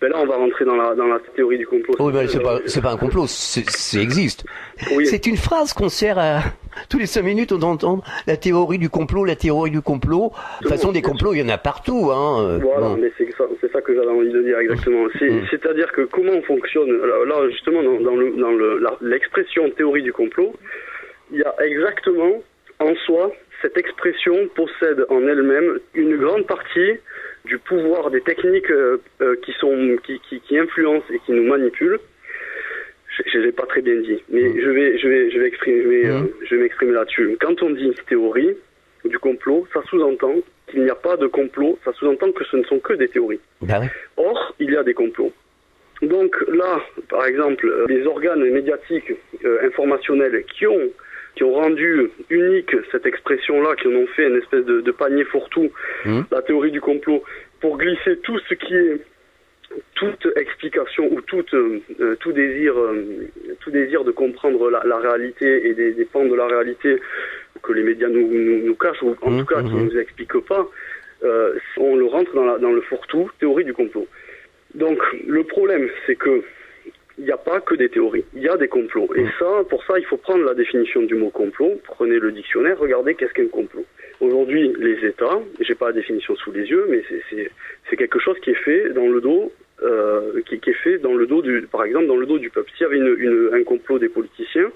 D: Ben là, on va rentrer dans la théorie du complot.
B: Oui, mais c'est pas un complot, ça existe.
D: Oui.
B: C'est une phrase qu'on sert à... Tous les 5 minutes, on entend la théorie du complot, la théorie du complot. De toute façon, des complots, il y en a partout.
D: Voilà, bon. Mais c'est ça que j'avais envie de dire exactement. C'est-à-dire que comment on fonctionne, là justement, dans l'expression théorie du complot, il y a exactement, en soi, cette expression possède en elle-même une grande partie du pouvoir des techniques qui influencent et qui nous manipulent. Je l'ai pas très bien dit, mais je vais m'exprimer là-dessus. Quand on dit théorie du complot, ça sous-entend qu'il n'y a pas de complot, ça sous-entend que ce ne sont que des théories.
B: Ben oui.
D: Or, il y a des complots. Donc là, par exemple, les organes médiatiques informationnels qui ont rendu unique cette expression-là, qui en ont fait une espèce de panier fourre-tout, la théorie du complot, pour glisser tout ce qui est toute explication ou tout désir de comprendre la réalité et des pans de la réalité que les médias nous cachent, ou en tout cas qui ne nous expliquent pas, on le rentre dans le fourre-tout, théorie du complot. Donc le problème, c'est que il n'y a pas que des théories, il y a des complots. Et pour ça, il faut prendre la définition du mot complot. Prenez le dictionnaire, regardez qu'est-ce qu'un complot. Aujourd'hui, les États, j'ai pas la définition sous les yeux, mais c'est quelque chose qui est fait dans le dos, qui est fait dans le dos par exemple, dans le dos du peuple. S'il y avait un complot des politiciens,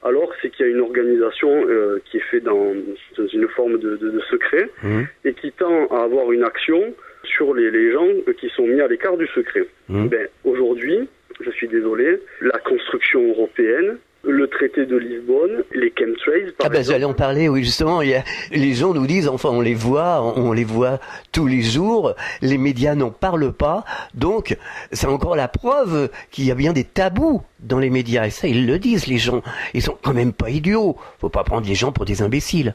D: alors c'est qu'il y a une organisation qui est faite dans une forme de secret et qui tend à avoir une action sur les gens qui sont mis à l'écart du secret. Ben, aujourd'hui, je suis désolé, la construction européenne, le traité de Lisbonne, les chemtrails, par exemple.
B: J'allais en parler, oui, justement. Les gens nous disent, enfin, on les voit tous les jours, les médias n'en parlent pas, donc c'est encore la preuve qu'il y a bien des tabous dans les médias, et ça, ils le disent, les gens. Ils sont quand même pas idiots. Faut pas prendre les gens pour des imbéciles.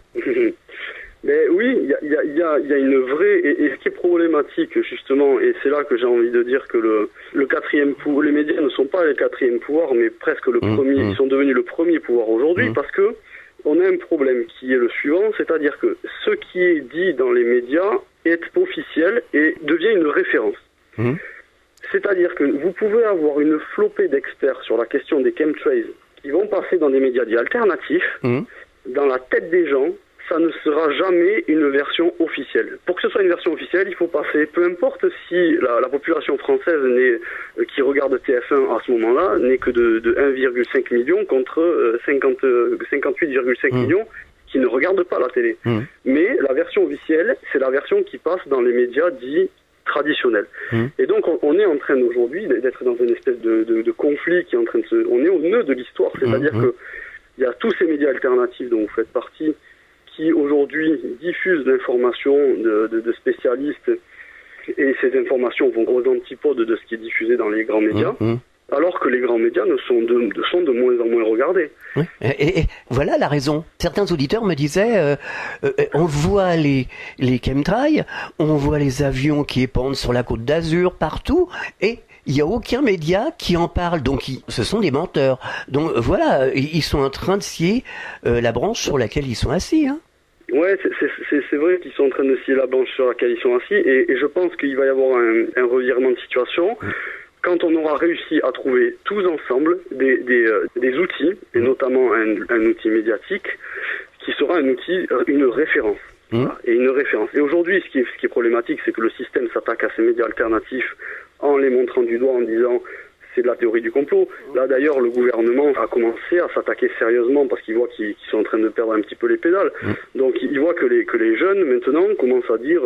D: Mais oui, il y a une vraie, et ce qui est problématique justement, et c'est là que j'ai envie de dire que le quatrième pouvoir, les médias ne sont pas le quatrième pouvoir, mais presque le premier, ils sont devenus le premier pouvoir aujourd'hui, parce que on a un problème qui est le suivant, c'est-à-dire que ce qui est dit dans les médias est officiel et devient une référence. C'est-à-dire que vous pouvez avoir une flopée d'experts sur la question des chemtrails qui vont passer dans des médias dits alternatifs, dans la tête des gens, ça ne sera jamais une version officielle. Pour que ce soit une version officielle, il faut passer, peu importe si la population française qui regarde TF1 à ce moment-là n'est que de 1,5 million contre 58,5 millions qui ne regardent pas la télé. Mais la version officielle, c'est la version qui passe dans les médias dits traditionnels. Et donc on est en train aujourd'hui d'être dans une espèce de conflit qui est en train de se... On est au nœud de l'histoire, c'est-à-dire que il y a tous ces médias alternatifs dont vous faites partie qui aujourd'hui diffusent l'information de spécialistes, et ces informations vont aux antipodes de ce qui est diffusé dans les grands médias, alors que les grands médias sont de moins en moins regardés.
B: Oui. Et voilà la raison. Certains auditeurs me disaient, on voit les chemtrails, on voit les avions qui épandent sur la Côte d'Azur, partout, et il n'y a aucun média qui en parle, donc ce sont des menteurs. Donc voilà, ils sont en train de scier la branche sur laquelle ils sont assis.
D: Ouais, c'est vrai qu'ils sont en train de scier la branche sur laquelle ils sont assis, et je pense qu'il va y avoir un revirement de situation quand on aura réussi à trouver tous ensemble des outils, et notamment un outil médiatique, qui sera sera un outil, une référence. Voilà, et une référence. Et aujourd'hui, ce qui est problématique, c'est que le système s'attaque à ces médias alternatifs en les montrant du doigt, en disant c'est de la théorie du complot. Là d'ailleurs, le gouvernement a commencé à s'attaquer sérieusement parce qu'il voit qu'ils sont en train de perdre un petit peu les pédales. Donc il voit que les jeunes maintenant commencent à dire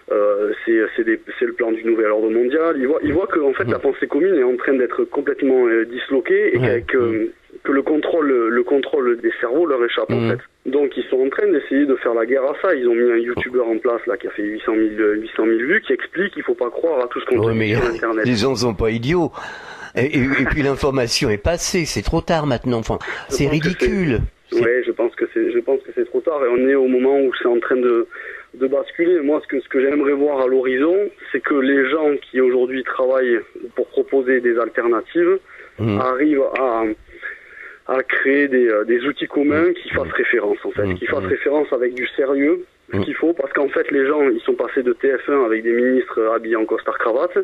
D: c'est le plan du nouvel ordre mondial. Il voit que en fait la pensée commune est en train d'être complètement disloquée et que le contrôle des cerveaux leur échappe en fait. Donc ils sont en train d'essayer de faire la guerre à ça. Ils ont mis un youtubeur en place là qui a fait 800 000 vues, qui explique qu'il faut pas croire à tout ce qu'on dit sur Internet.
B: Les gens sont pas idiots. Et puis l'information est passée, c'est trop tard maintenant. Enfin, c'est ridicule.
D: Oui, je pense que c'est trop tard et on est au moment où c'est en train de basculer. Moi, ce que j'aimerais voir à l'horizon, c'est que les gens qui aujourd'hui travaillent pour proposer des alternatives arrivent à créer des outils communs qui fassent référence, en fait, qui fassent référence avec du sérieux, ce qu'il faut, parce qu'en fait, les gens, ils sont passés de TF1 avec des ministres habillés en costard-cravate.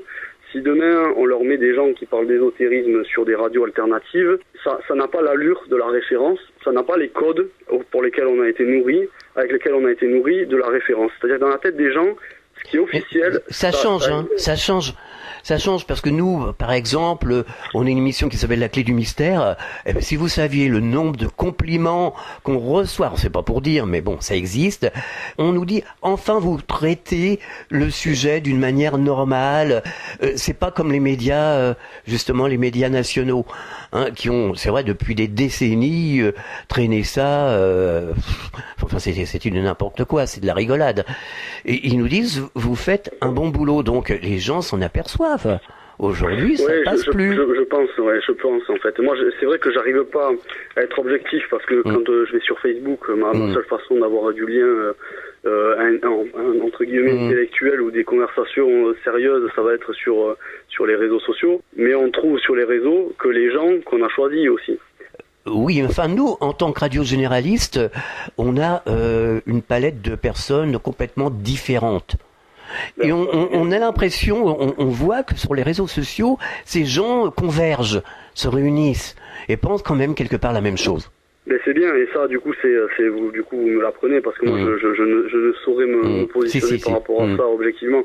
D: Si demain, on leur met des gens qui parlent d'ésotérisme sur des radios alternatives, ça n'a pas l'allure de la référence, ça n'a pas les codes pour lesquels on a été nourri, avec lesquels on a été nourri de la référence. C'est-à-dire, dans la tête des gens, ce qui est officiel... Ça
B: change parce que nous, par exemple, on a une émission qui s'appelle La Clé du Mystère. Eh bien, si vous saviez le nombre de compliments qu'on reçoit, c'est pas pour dire, mais bon, ça existe. On nous dit, enfin, vous traitez le sujet d'une manière normale. C'est pas comme les médias, justement, les médias nationaux, hein, qui ont, c'est vrai, depuis des décennies, traîné ça. Enfin, c'est du n'importe quoi, c'est de la rigolade. Et ils nous disent, vous faites un bon boulot, donc les gens s'en aperçoivent. Aujourd'hui, ça passe plus.
D: Je pense en fait. Moi, c'est vrai que j'arrive pas à être objectif parce que quand je vais sur Facebook, ma seule façon d'avoir du lien entre guillemets intellectuel ou des conversations sérieuses, ça va être sur les réseaux sociaux. Mais on trouve sur les réseaux que les gens qu'on a choisis aussi.
B: Oui, enfin nous, en tant que radio généraliste, on a une palette de personnes complètement différentes. Et on a l'impression, on voit que sur les réseaux sociaux, ces gens convergent, se réunissent et pensent quand même quelque part la même chose.
D: Mais c'est bien, et ça, du coup, vous me l'apprenez parce que moi, je ne saurais me positionner par rapport à ça objectivement.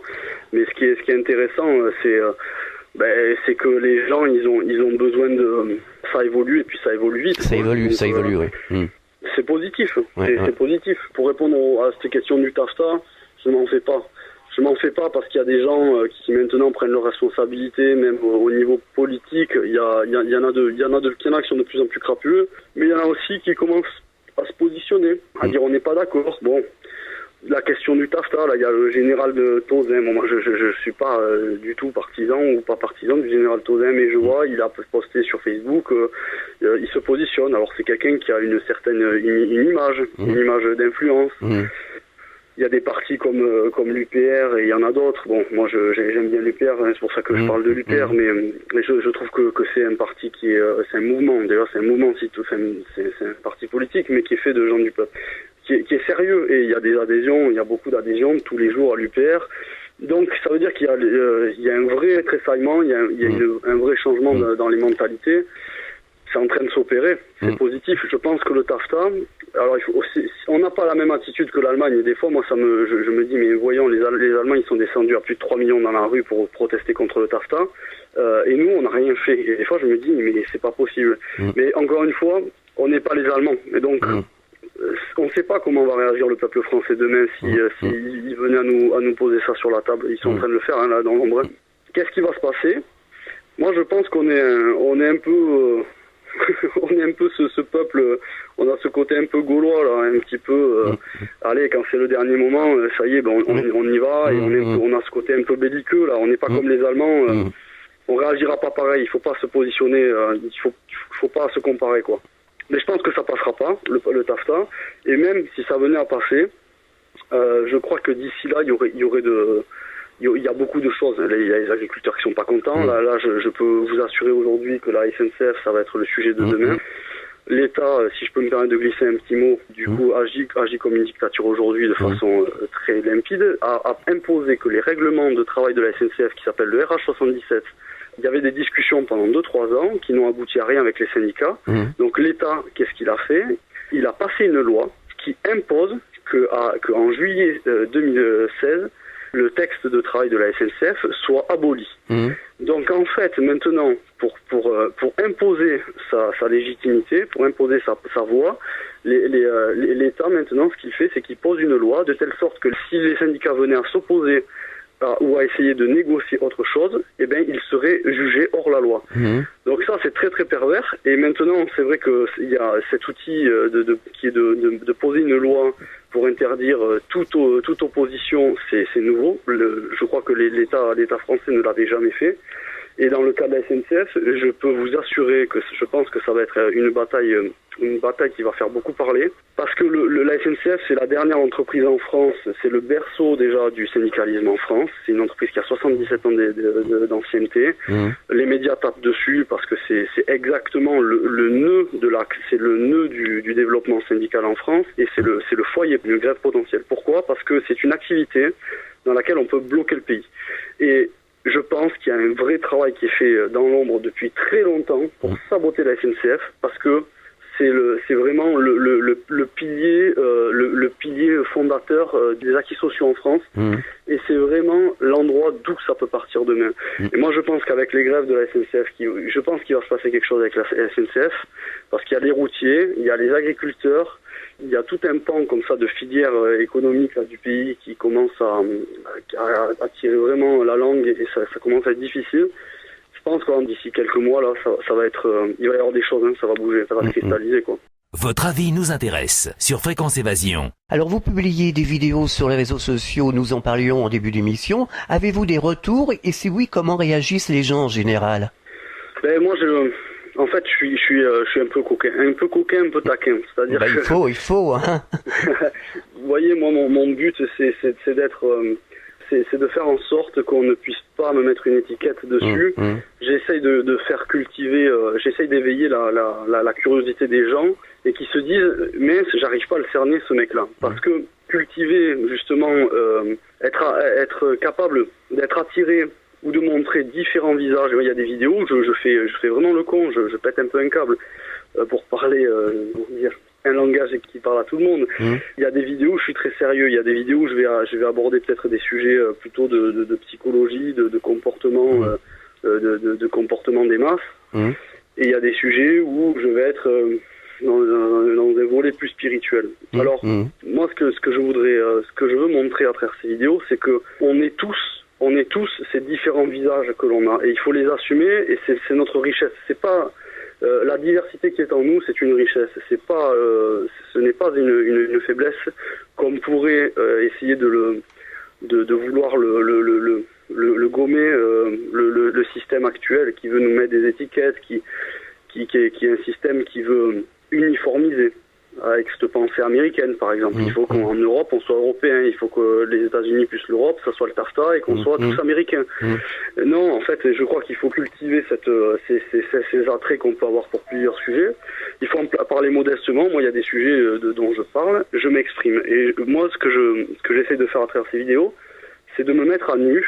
D: Mais ce qui est intéressant, c'est que les gens, ils ont besoin de ça évolue et puis ça évolue vite.
B: Ça évolue, oui.
D: C'est positif, c'est positif. Pour répondre à cette question du TAFTA, je m'en fais pas. Je m'en fais pas parce qu'il y a des gens qui maintenant prennent leurs responsabilités, même au niveau politique. Il y en a qui sont de plus en plus crapuleux, mais il y en a aussi qui commencent à se positionner, à dire on n'est pas d'accord. Bon, la question du TAFTA, là, il y a le général de Tauzin. Bon, moi, je suis pas du tout partisan ou pas partisan du général Tauzin, mais je vois, il a posté sur Facebook, il se positionne. Alors c'est quelqu'un qui a une certaine une image d'influence. Il y a des partis comme l'UPR et il y en a d'autres. Bon, moi j'aime bien l'UPR, hein, c'est pour ça que je parle de l'UPR, mais je trouve que c'est un parti qui est c'est un mouvement. D'ailleurs, c'est un mouvement, c'est un parti politique, mais qui est fait de gens du peuple, qui est sérieux. Et il y a des adhésions, il y a beaucoup d'adhésions tous les jours à l'UPR. Donc ça veut dire qu'il y a un vrai tressaillement, il y a un vrai changement dans les mentalités. C'est en train de s'opérer, c'est positif. Je pense que le TAFTA, alors on n'a pas la même attitude que l'Allemagne. Et des fois, moi, je me dis, mais voyons, les Allemands, ils sont descendus à plus de 3 millions dans la rue pour protester contre le TAFTA, et nous, on n'a rien fait. Et des fois, je me dis, mais c'est pas possible. Mais encore une fois, on n'est pas les Allemands, et donc on ne sait pas comment va réagir le peuple français demain s'il venait à nous poser ça sur la table. Ils sont en train de le faire, hein, là, dans l'ombre. Qu'est-ce qui va se passer? Moi, je pense qu'on est un peu on est un peu ce peuple, on a ce côté un peu gaulois là, un petit peu allez, quand c'est le dernier moment, ça y est, ben on y va, et on a ce côté un peu belliqueux là, on n'est pas comme les Allemands, on réagira pas pareil, il faut pas se positionner, il faut pas se comparer quoi. Mais je pense que ça passera pas, le TAFTA, et même si ça venait à passer, je crois que d'ici là il y a beaucoup de choses. Là, il y a les agriculteurs qui sont pas contents. Là, je peux vous assurer aujourd'hui que la SNCF, ça va être le sujet de demain. L'État, si je peux me permettre de glisser un petit mot, du coup, agit comme une dictature aujourd'hui de façon très limpide, a imposé que les règlements de travail de la SNCF, qui s'appelle le RH77, il y avait des discussions pendant 2-3 ans qui n'ont abouti à rien avec les syndicats. Donc l'État, qu'est-ce qu'il a fait? Il a passé une loi qui impose qu'en juillet 2016, le texte de travail de la SNCF soit aboli. Donc en fait, maintenant, pour imposer sa légitimité, pour imposer sa voix, l'État maintenant, ce qu'il fait, c'est qu'il pose une loi de telle sorte que si les syndicats venaient à s'opposer ou à essayer de négocier autre chose, eh bien, ils seraient jugés hors la loi. Donc ça, c'est très très pervers. Et maintenant, c'est vrai que il y a cet outil qui est de poser une loi pour interdire toute opposition. C'est nouveau. Je crois que l'État français ne l'avait jamais fait. Et dans le cas de la SNCF, je peux vous assurer que je pense que ça va être une bataille qui va faire beaucoup parler. Parce que la SNCF, c'est la dernière entreprise en France, c'est le berceau déjà du syndicalisme en France. C'est une entreprise qui a 77 ans d'ancienneté. Les médias tapent dessus parce que c'est exactement le nœud c'est le nœud du développement syndical en France et c'est le foyer d'une grève potentielle. Pourquoi ? Parce que c'est une activité dans laquelle on peut bloquer le pays. Et je pense qu'il y a un vrai travail qui est fait dans l'ombre depuis très longtemps pour saboter la SNCF parce que c'est vraiment le pilier fondateur des acquis sociaux en France et c'est vraiment l'endroit d'où ça peut partir demain. Et moi je pense qu'avec les grèves de la SNCF, je pense qu'il va se passer quelque chose avec la SNCF parce qu'il y a les routiers, il y a les agriculteurs, il y a tout un pan comme ça de filière économique là, du pays qui commence à tirer vraiment la langue et ça commence à être difficile. Je pense que d'ici quelques mois là, ça va être, il va y avoir des choses, ça va bouger, ça va se cristalliser quoi.
A: Votre avis nous intéresse sur Fréquence Évasion.
B: Alors vous publiez des vidéos sur les réseaux sociaux, nous en parlions en début d'émission. Avez-vous des retours et si oui, comment réagissent les gens en général ?
D: Ben moi en fait, je suis un peu coquin, un peu taquin, c'est-à-dire
B: il faut, hein.
D: Vous voyez, moi, mon but, c'est d'être, c'est de faire en sorte qu'on ne puisse pas me mettre une étiquette dessus. J'essaye de faire cultiver, j'essaye d'éveiller la curiosité des gens et qui se disent, mais j'arrive pas à le cerner, ce mec-là, parce que cultiver justement, être capable d'être attiré ou de montrer différents visages. Il y a des vidéos où je fais vraiment le con, je pète un peu un câble pour parler, pour dire un langage qui parle à tout le monde. Il y a des vidéos où je suis très sérieux, il y a des vidéos où je vais aborder peut-être des sujets plutôt de psychologie, de comportement, de comportement des masses. Et il y a des sujets où je vais être dans un volet plus spirituel. Alors, moi, ce que je veux montrer à travers ces vidéos, c'est que on est tous ces différents visages que l'on a et il faut les assumer et c'est notre richesse. C'est pas la diversité qui est en nous, c'est une richesse. C'est pas ce n'est pas une faiblesse comme pourrait essayer de vouloir le gommer le système actuel qui veut nous mettre des étiquettes, qui est un système qui veut uniformiser. Avec cette pensée américaine, par exemple. Il faut qu'en Europe, on soit européen. Il faut que les États-Unis plus l'Europe, ça soit le TAFTA et qu'on soit tous américains. Non, en fait, je crois qu'il faut cultiver ces attraits qu'on peut avoir pour plusieurs sujets. Il faut en parler modestement. Moi, il y a des sujets dont je parle, je m'exprime. Et moi, ce que j'essaie de faire à travers ces vidéos, c'est de me mettre à nu,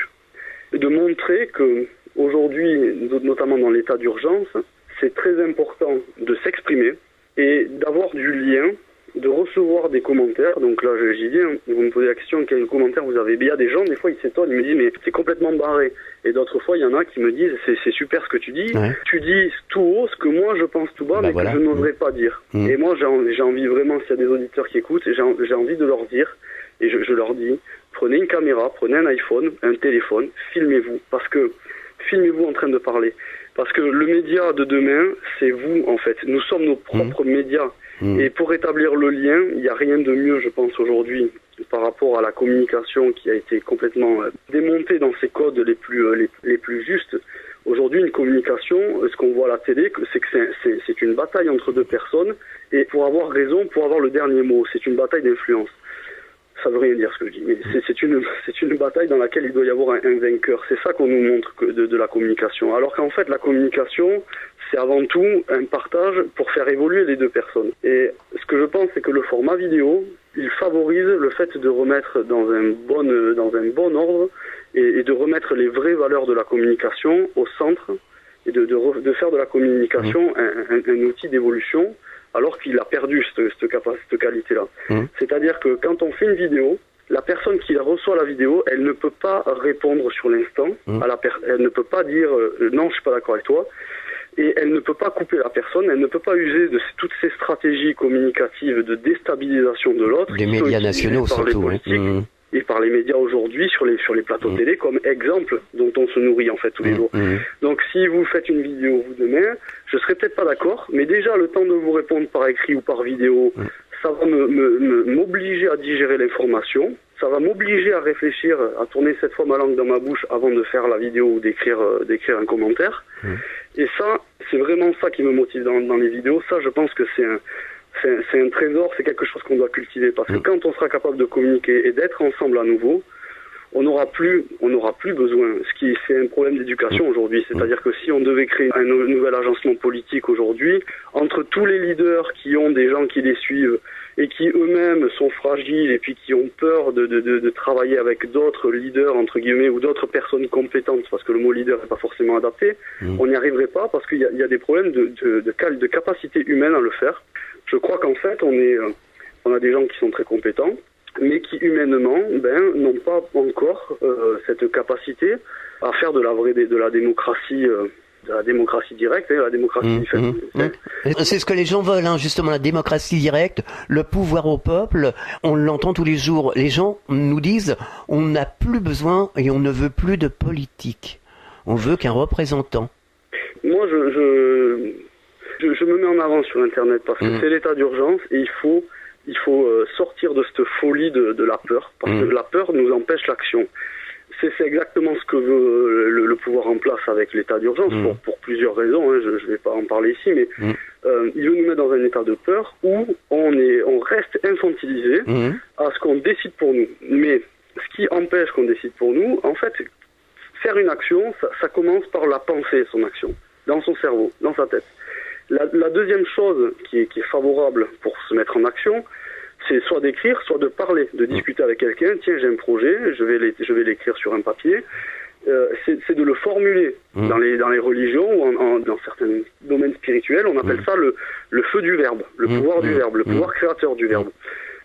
D: de montrer que aujourd'hui, notamment dans l'état d'urgence, c'est très important de s'exprimer et d'avoir du lien, de recevoir des commentaires. Donc là, j'ai dit, vous me posez la question, quel commentaire vous avez ? Il y a des gens, des fois, ils s'étonnent, ils me disent, mais c'est complètement barré. Et d'autres fois, il y en a qui me disent, c'est super ce que tu dis. Tu dis tout haut ce que moi, je pense tout bas, mais que je n'oserais pas dire. Et moi, j'ai envie vraiment, s'il y a des auditeurs qui écoutent, j'ai envie de leur dire, et je leur dis, prenez une caméra, prenez un iPhone, un téléphone, filmez-vous, parce que filmez-vous en train de parler. Parce que le média de demain, c'est vous, en fait. Nous sommes nos propres médias. Et pour établir le lien, il n'y a rien de mieux, je pense, aujourd'hui, par rapport à la communication qui a été complètement démontée dans ses codes les plus justes. Aujourd'hui, une communication, ce qu'on voit à la télé, c'est que c'est une bataille entre deux personnes. Et pour avoir raison, pour avoir le dernier mot, c'est une bataille d'influence. Ça veut rien dire ce que je dis, mais c'est une bataille dans laquelle il doit y avoir un vainqueur. C'est ça qu'on nous montre de la communication. Alors qu'en fait, la communication, c'est avant tout un partage pour faire évoluer les deux personnes. Et ce que je pense, c'est que le format vidéo, il favorise le fait de remettre dans un bon ordre et de remettre les vraies valeurs de la communication au centre et de faire de la communication un outil d'évolution alors qu'il a perdu cette qualité-là. C'est-à-dire que quand on fait une vidéo, la personne qui reçoit la vidéo, elle ne peut pas répondre sur l'instant. Elle ne peut pas dire non, je suis pas d'accord avec toi. Et elle ne peut pas couper la personne. Elle ne peut pas user de toutes ces stratégies communicatives de déstabilisation de l'autre.
B: Les médias nationaux surtout.
D: Et par les médias aujourd'hui sur les plateaux télé comme exemple dont on se nourrit en fait tous les jours. Donc si vous faites une vidéo vous demain, je serai peut-être pas d'accord, mais déjà le temps de vous répondre par écrit ou par vidéo, ça va m'obliger à digérer l'information, ça va m'obliger à réfléchir, à tourner cette fois ma langue dans ma bouche avant de faire la vidéo ou d'écrire un commentaire. Et ça, c'est vraiment ça qui me motive dans les vidéos. Ça, je pense que c'est un trésor, c'est quelque chose qu'on doit cultiver parce que quand on sera capable de communiquer et d'être ensemble à nouveau, on n'aura plus besoin. C'est un problème d'éducation aujourd'hui. C'est-à-dire que si on devait créer un nouvel agencement politique aujourd'hui, entre tous les leaders qui ont des gens qui les suivent et qui eux-mêmes sont fragiles et puis qui ont peur de travailler avec d'autres leaders, entre guillemets, ou d'autres personnes compétentes, parce que le mot leader n'est pas forcément adapté, on n'y arriverait pas parce qu'il y a des problèmes de capacité humaine à le faire. Je crois qu'en fait, on a des gens qui sont très compétents, mais qui humainement n'ont pas encore cette capacité à faire de la démocratie directe, la démocratie
B: C'est ce que les gens veulent, justement, la démocratie directe, le pouvoir au peuple. On l'entend tous les jours. Les gens nous disent on n'a plus besoin et on ne veut plus de politique. On veut qu'un représentant.
D: Moi, je me mets en avant sur Internet parce que c'est l'état d'urgence et il faut sortir de cette folie de la peur, parce que la peur nous empêche l'action. C'est exactement ce que veut le pouvoir en place avec l'état d'urgence, pour plusieurs raisons, je ne vais pas en parler ici, mais il veut nous mettre dans un état de peur où on reste infantilisé à ce qu'on décide pour nous. Mais ce qui empêche qu'on décide pour nous, en fait, faire une action, ça commence par la pensée, son action, dans son cerveau, dans sa tête. La deuxième chose qui est favorable pour se mettre en action, c'est soit d'écrire, soit de parler, de discuter avec quelqu'un. Tiens, j'ai un projet, je vais l'écrire sur un papier. C'est de le formuler dans les religions ou dans certains domaines spirituels. On appelle ça le feu du verbe, le pouvoir du verbe, le pouvoir créateur du verbe.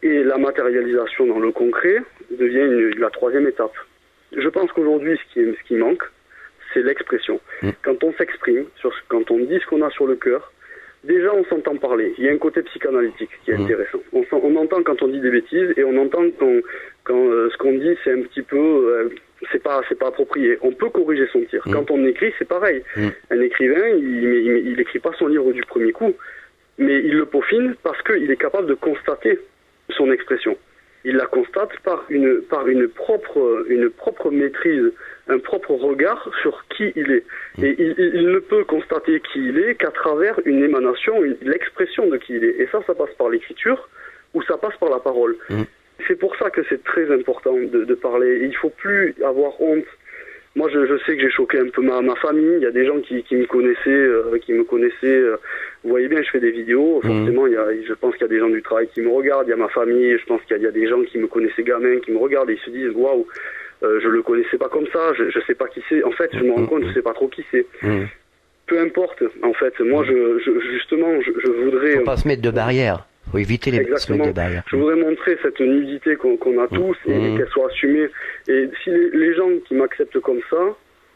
D: Et la matérialisation dans le concret devient la troisième étape. Je pense qu'aujourd'hui, ce qui manque, c'est l'expression. Quand on s'exprime, quand on dit ce qu'on a sur le cœur, déjà on s'entend parler. Il y a un côté psychanalytique qui est intéressant. On entend quand on dit des bêtises et on entend quand ce qu'on dit c'est un petit peu c'est pas approprié. On peut corriger son tir. Quand on écrit, c'est pareil. Un écrivain, il écrit pas son livre du premier coup, mais il le peaufine parce qu'il est capable de constater son expression. Il la constate par une propre maîtrise, un propre regard sur qui il est. Et il ne peut constater qui il est qu'à travers une émanation, l'expression de qui il est. Et ça passe par l'écriture ou ça passe par la parole. C'est pour ça que c'est très important de parler. Et il ne faut plus avoir honte. Moi, je sais que j'ai choqué un peu ma famille. Il y a des gens qui me connaissaient. Vous voyez bien, je fais des vidéos. Forcément, je pense qu'il y a des gens du travail qui me regardent. Il y a ma famille. Je pense qu'il y a des gens qui me connaissaient gamin, qui me regardent et ils se disent waouh, je le connaissais pas comme ça. Je sais pas qui c'est. En fait, je me rends compte, je sais pas trop qui c'est. Peu importe. En fait, moi, je voudrais.
B: Faut pas se mettre de barrières. Faut éviter se mettre de barrières.
D: Je voudrais montrer cette nudité qu'on a tous et qu'elle soit assumée. Et si les gens qui m'acceptent comme ça,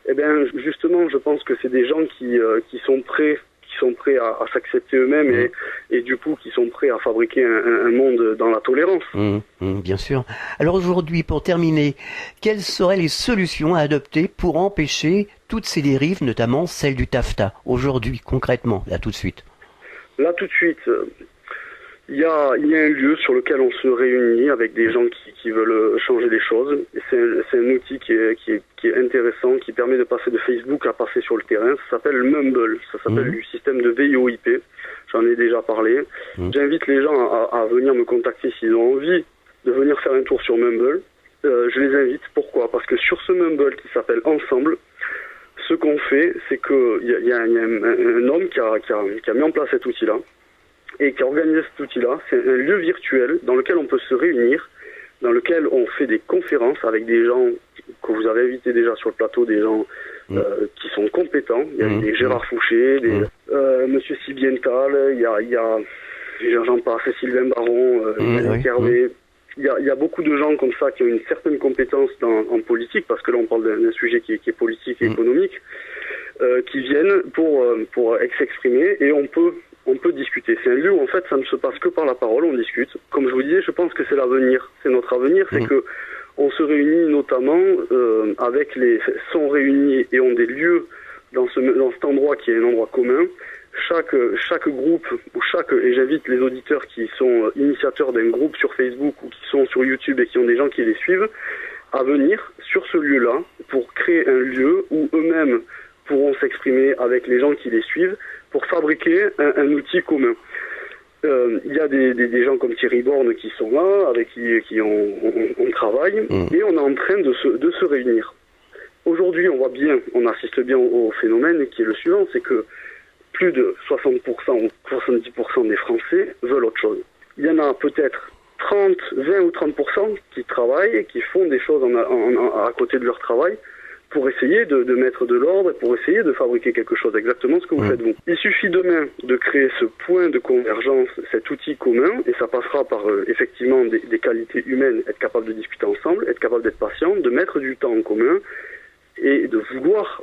D: eh bien, justement, je pense que c'est des gens qui sont prêts à s'accepter eux-mêmes et du coup qui sont prêts à fabriquer un monde dans la tolérance.
B: Bien sûr. Alors aujourd'hui, pour terminer, quelles seraient les solutions à adopter pour empêcher toutes ces dérives, notamment celle du taffetas, aujourd'hui, concrètement, là tout de suite?
D: Là tout de suite, il y a un lieu sur lequel on se réunit avec des gens qui veulent changer les choses. C'est un outil qui est intéressant, qui permet de passer de Facebook à passer sur le terrain. Ça s'appelle Mumble, ça s'appelle du système de VoIP. J'en ai déjà parlé. J'invite les gens à venir me contacter s'ils ont envie de venir faire un tour sur Mumble. Je les invite. Pourquoi? Parce que sur ce Mumble qui s'appelle Ensemble, ce qu'on fait, c'est qu'il y a un homme qui a mis en place cet outil-là et qui a organisé cet outil-là. C'est un lieu virtuel dans lequel on peut se réunir, dans lequel on fait des conférences avec des gens que vous avez invités déjà sur le plateau, des gens qui sont compétents. Il y a des Gérard Fouché, Monsieur Sibiental, il y a j'en passe, Sylvain Baron, Yannick Hervé. Il y a beaucoup de gens comme ça qui ont une certaine compétence en politique, parce que là on parle d'un sujet qui est politique et économique, qui viennent pour s'exprimer, et on peut discuter. C'est un lieu où en fait ça ne se passe que par la parole, on discute. Comme je vous disais, je pense que c'est l'avenir, c'est notre avenir, c'est que on se réunit notamment sont réunis et ont des lieux dans cet endroit qui est un endroit commun. Chaque groupe et j'invite les auditeurs qui sont initiateurs d'un groupe sur Facebook ou qui sont sur YouTube et qui ont des gens qui les suivent, à venir sur ce lieu-là pour créer un lieu où eux-mêmes pourront s'exprimer avec les gens qui les suivent pour fabriquer un outil commun. Il y a des gens comme Thierry Borne qui sont là, avec qui on travaille, et on est en train de se réunir. Aujourd'hui, on assiste bien au phénomène qui est le suivant, c'est que plus de 60% ou 70% des Français veulent autre chose. Il y en a peut-être 20 ou 30% qui travaillent et qui font des choses à côté de leur travail pour essayer de mettre de l'ordre et pour essayer de fabriquer quelque chose, exactement ce que vous faites vous. Il suffit demain de créer ce point de convergence, cet outil commun, et ça passera par effectivement des qualités humaines, être capable de discuter ensemble, être capable d'être patient, de mettre du temps en commun et de vouloir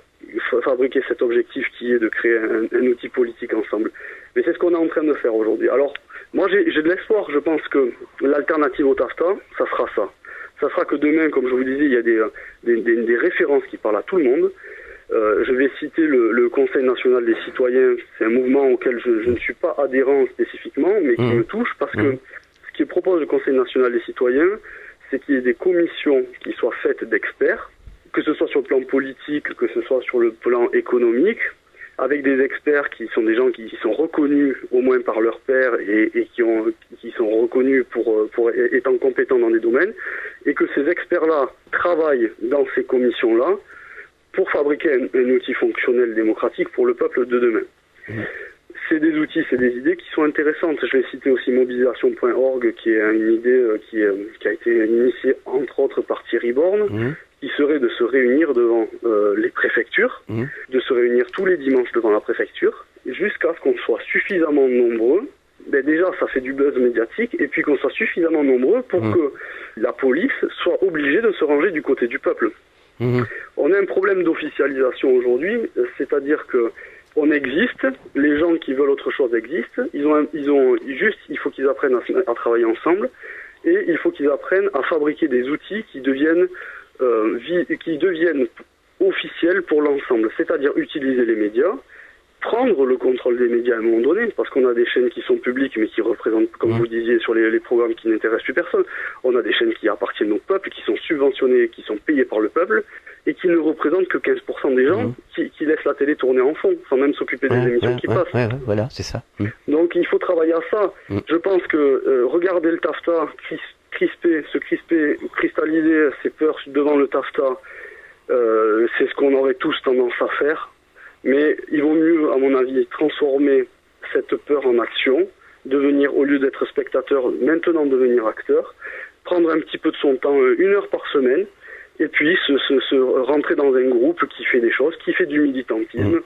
D: fabriquer cet objectif qui est de créer un outil politique ensemble. Mais c'est ce qu'on est en train de faire aujourd'hui. Alors, moi j'ai de l'espoir, je pense que l'alternative au TAFTA, ça sera ça. Ça sera que demain, comme je vous disais, il y a des références qui parlent à tout le monde. Je vais citer le Conseil national des citoyens. C'est un mouvement auquel je ne suis pas adhérent spécifiquement, mais qui me touche parce que ce qui propose le Conseil national des citoyens, c'est qu'il y ait des commissions qui soient faites d'experts, que ce soit sur le plan politique, que ce soit sur le plan économique, avec des experts qui sont des gens qui sont reconnus au moins par leur pairs et qui sont reconnus pour étant compétents dans des domaines, et que ces experts-là travaillent dans ces commissions-là pour fabriquer un outil fonctionnel démocratique pour le peuple de demain. C'est des outils, c'est des idées qui sont intéressantes. Je vais citer aussi mobilisation.org, qui est une idée qui a été initiée entre autres par Thierry Borne, qui serait de se réunir devant les préfectures, de se réunir tous les dimanches devant la préfecture, jusqu'à ce qu'on soit suffisamment nombreux. Déjà, ça fait du buzz médiatique, et puis qu'on soit suffisamment nombreux pour que la police soit obligée de se ranger du côté du peuple. On a un problème d'officialisation aujourd'hui, c'est-à-dire que on existe, les gens qui veulent autre chose existent, il faut qu'ils apprennent à travailler ensemble, et il faut qu'ils apprennent à fabriquer des outils qui deviennent officiels pour l'ensemble, c'est-à-dire utiliser les médias, prendre le contrôle des médias à un moment donné, parce qu'on a des chaînes qui sont publiques mais qui représentent, comme vous disiez, sur les programmes qui n'intéressent plus personne, on a des chaînes qui appartiennent au peuple, qui sont subventionnées, qui sont payées par le peuple, et qui ne représentent que 15% des gens qui laissent la télé tourner en fond, sans même s'occuper des émissions qui passent.
B: Voilà, c'est ça.
D: Donc il faut travailler à ça. Je pense que regarder le TAFTA, cristalliser ses peurs devant le TAFTA, c'est ce qu'on aurait tous tendance à faire. Mais il vaut mieux, à mon avis, transformer cette peur en action, devenir, au lieu d'être spectateur, maintenant devenir acteur, prendre un petit peu de son temps, 1 heure par semaine, et puis se rentrer dans un groupe qui fait des choses, qui fait du militantisme.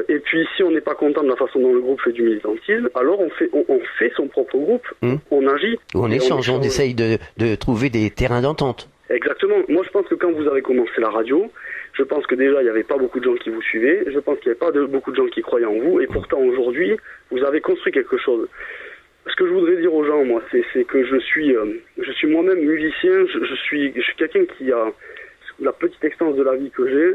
D: Et puis si on n'est pas content de la façon dont le groupe fait du militantisme, alors on fait son propre groupe, on agit.
B: On échange, on essaye de trouver des terrains d'entente.
D: Exactement. Moi je pense que quand vous avez commencé la radio, je pense que déjà il n'y avait pas beaucoup de gens qui vous suivaient, je pense qu'il n'y avait pas beaucoup de gens qui croyaient en vous, et pourtant aujourd'hui vous avez construit quelque chose. Ce que je voudrais dire aux gens, moi, c'est que je suis moi-même musicien, je suis quelqu'un qui a la petite expérience de la vie que j'ai,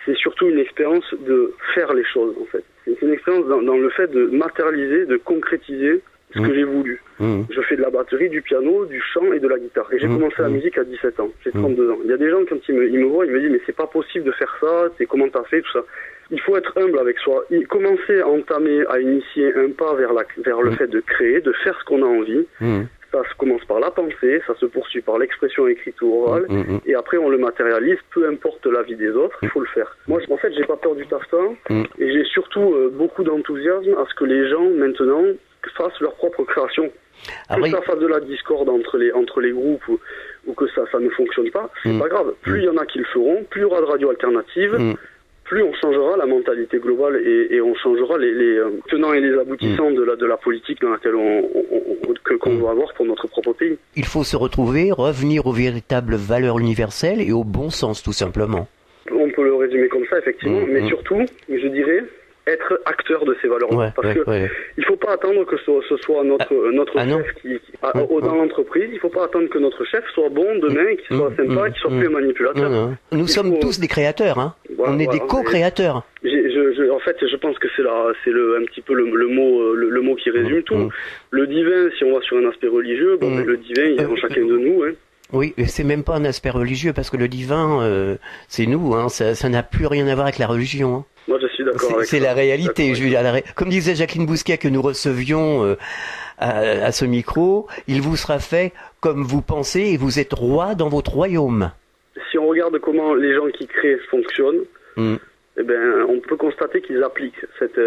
D: c'est surtout une expérience de faire les choses, en fait. C'est une expérience dans le fait de matérialiser, de concrétiser ce que j'ai voulu. Je fais de la batterie, du piano, du chant et de la guitare. Et j'ai commencé la musique à 17 ans. J'ai 32 ans. Il y a des gens, quand ils me voient, ils me disent, mais c'est pas possible de faire ça, comment t'as fait, tout ça. Il faut être humble avec soi. Commencer à entamer, à initier un pas vers le fait de créer, de faire ce qu'on a envie. Ça se commence par la pensée, ça se poursuit par l'expression écrite ou orale, et après on le matérialise, peu importe l'avis des autres, il faut le faire. Moi, en fait, j'ai pas peur du TAFTA, et j'ai surtout beaucoup d'enthousiasme à ce que les gens, maintenant, fassent leur propre création. Que ça fasse de la discorde entre les groupes ou que ça ne fonctionne pas, c'est pas grave. Plus il y en a qui le feront, plus il y aura de radio alternative, plus on changera la mentalité globale et on changera les tenants et les aboutissants de la politique dans laquelle qu'on doit avoir pour notre propre pays.
B: Il faut se retrouver, revenir aux véritables valeurs universelles et au bon sens, tout simplement.
D: On peut le résumer comme ça, effectivement, mais surtout, je dirais, être acteur de ces valeurs-là. Il faut pas attendre que ce soit notre chef dans l'entreprise, il faut pas attendre que notre chef soit bon demain, qu'il soit sympa, qu'il soit plus manipulateur.
B: Non. Nous sommes tous des créateurs, hein. On est des co-créateurs.
D: En fait, je pense que c'est un petit peu le mot qui résume tout. Le divin, si on va sur un aspect religieux, le divin, il est en chacun de nous, hein.
B: Oui, et c'est même pas un aspect religieux, parce que le divin, c'est nous, hein. Ça n'a plus rien à voir avec la religion, hein.
D: Moi, je suis d'accord avec ça.
B: C'est la réalité. Comme disait Jacqueline Bousquet que nous recevions à ce micro, il vous sera fait comme vous pensez et vous êtes roi dans votre royaume.
D: Si on regarde comment les gens qui créent fonctionnent, eh ben, on peut constater qu'ils appliquent cette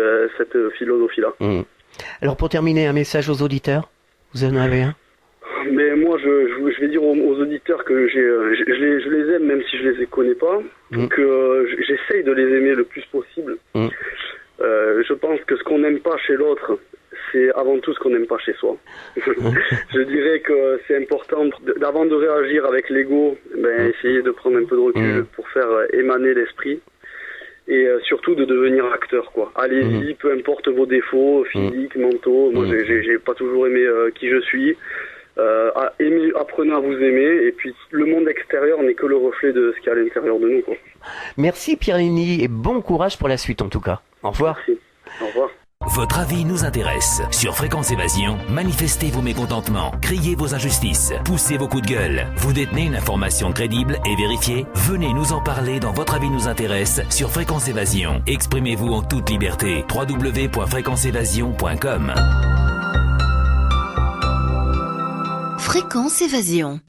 D: philosophie-là.
B: Alors pour terminer, un message aux auditeurs, vous en avez un?
D: Mais moi, je vais dire aux auditeurs que je les aime, même si je les connais pas, que j'essaye de les aimer le plus possible. Je pense que ce qu'on n'aime pas chez l'autre, c'est avant tout ce qu'on n'aime pas chez soi. Je dirais que c'est important, avant de réagir avec l'ego, essayer de prendre un peu de recul pour faire émaner l'esprit. Et surtout de devenir acteur, quoi. Allez-y, peu importe vos défauts physiques, mentaux. Moi, j'ai pas toujours aimé qui je suis. Apprenez à vous aimer, et puis le monde extérieur n'est que le reflet de ce qu'il y a à l'intérieur de nous, quoi.
B: Merci Pierre Ligny et bon courage pour la suite en tout cas. Au revoir.
D: Merci. Au revoir.
A: Votre avis nous intéresse. Sur Fréquence Évasion, manifestez vos mécontentements, criez vos injustices, poussez vos coups de gueule. Vous détenez une information crédible et vérifiée? Venez nous en parler dans Votre avis nous intéresse sur Fréquence Évasion. Exprimez-vous en toute liberté. www.fréquenceévasion.com.
C: Fréquence Évasion.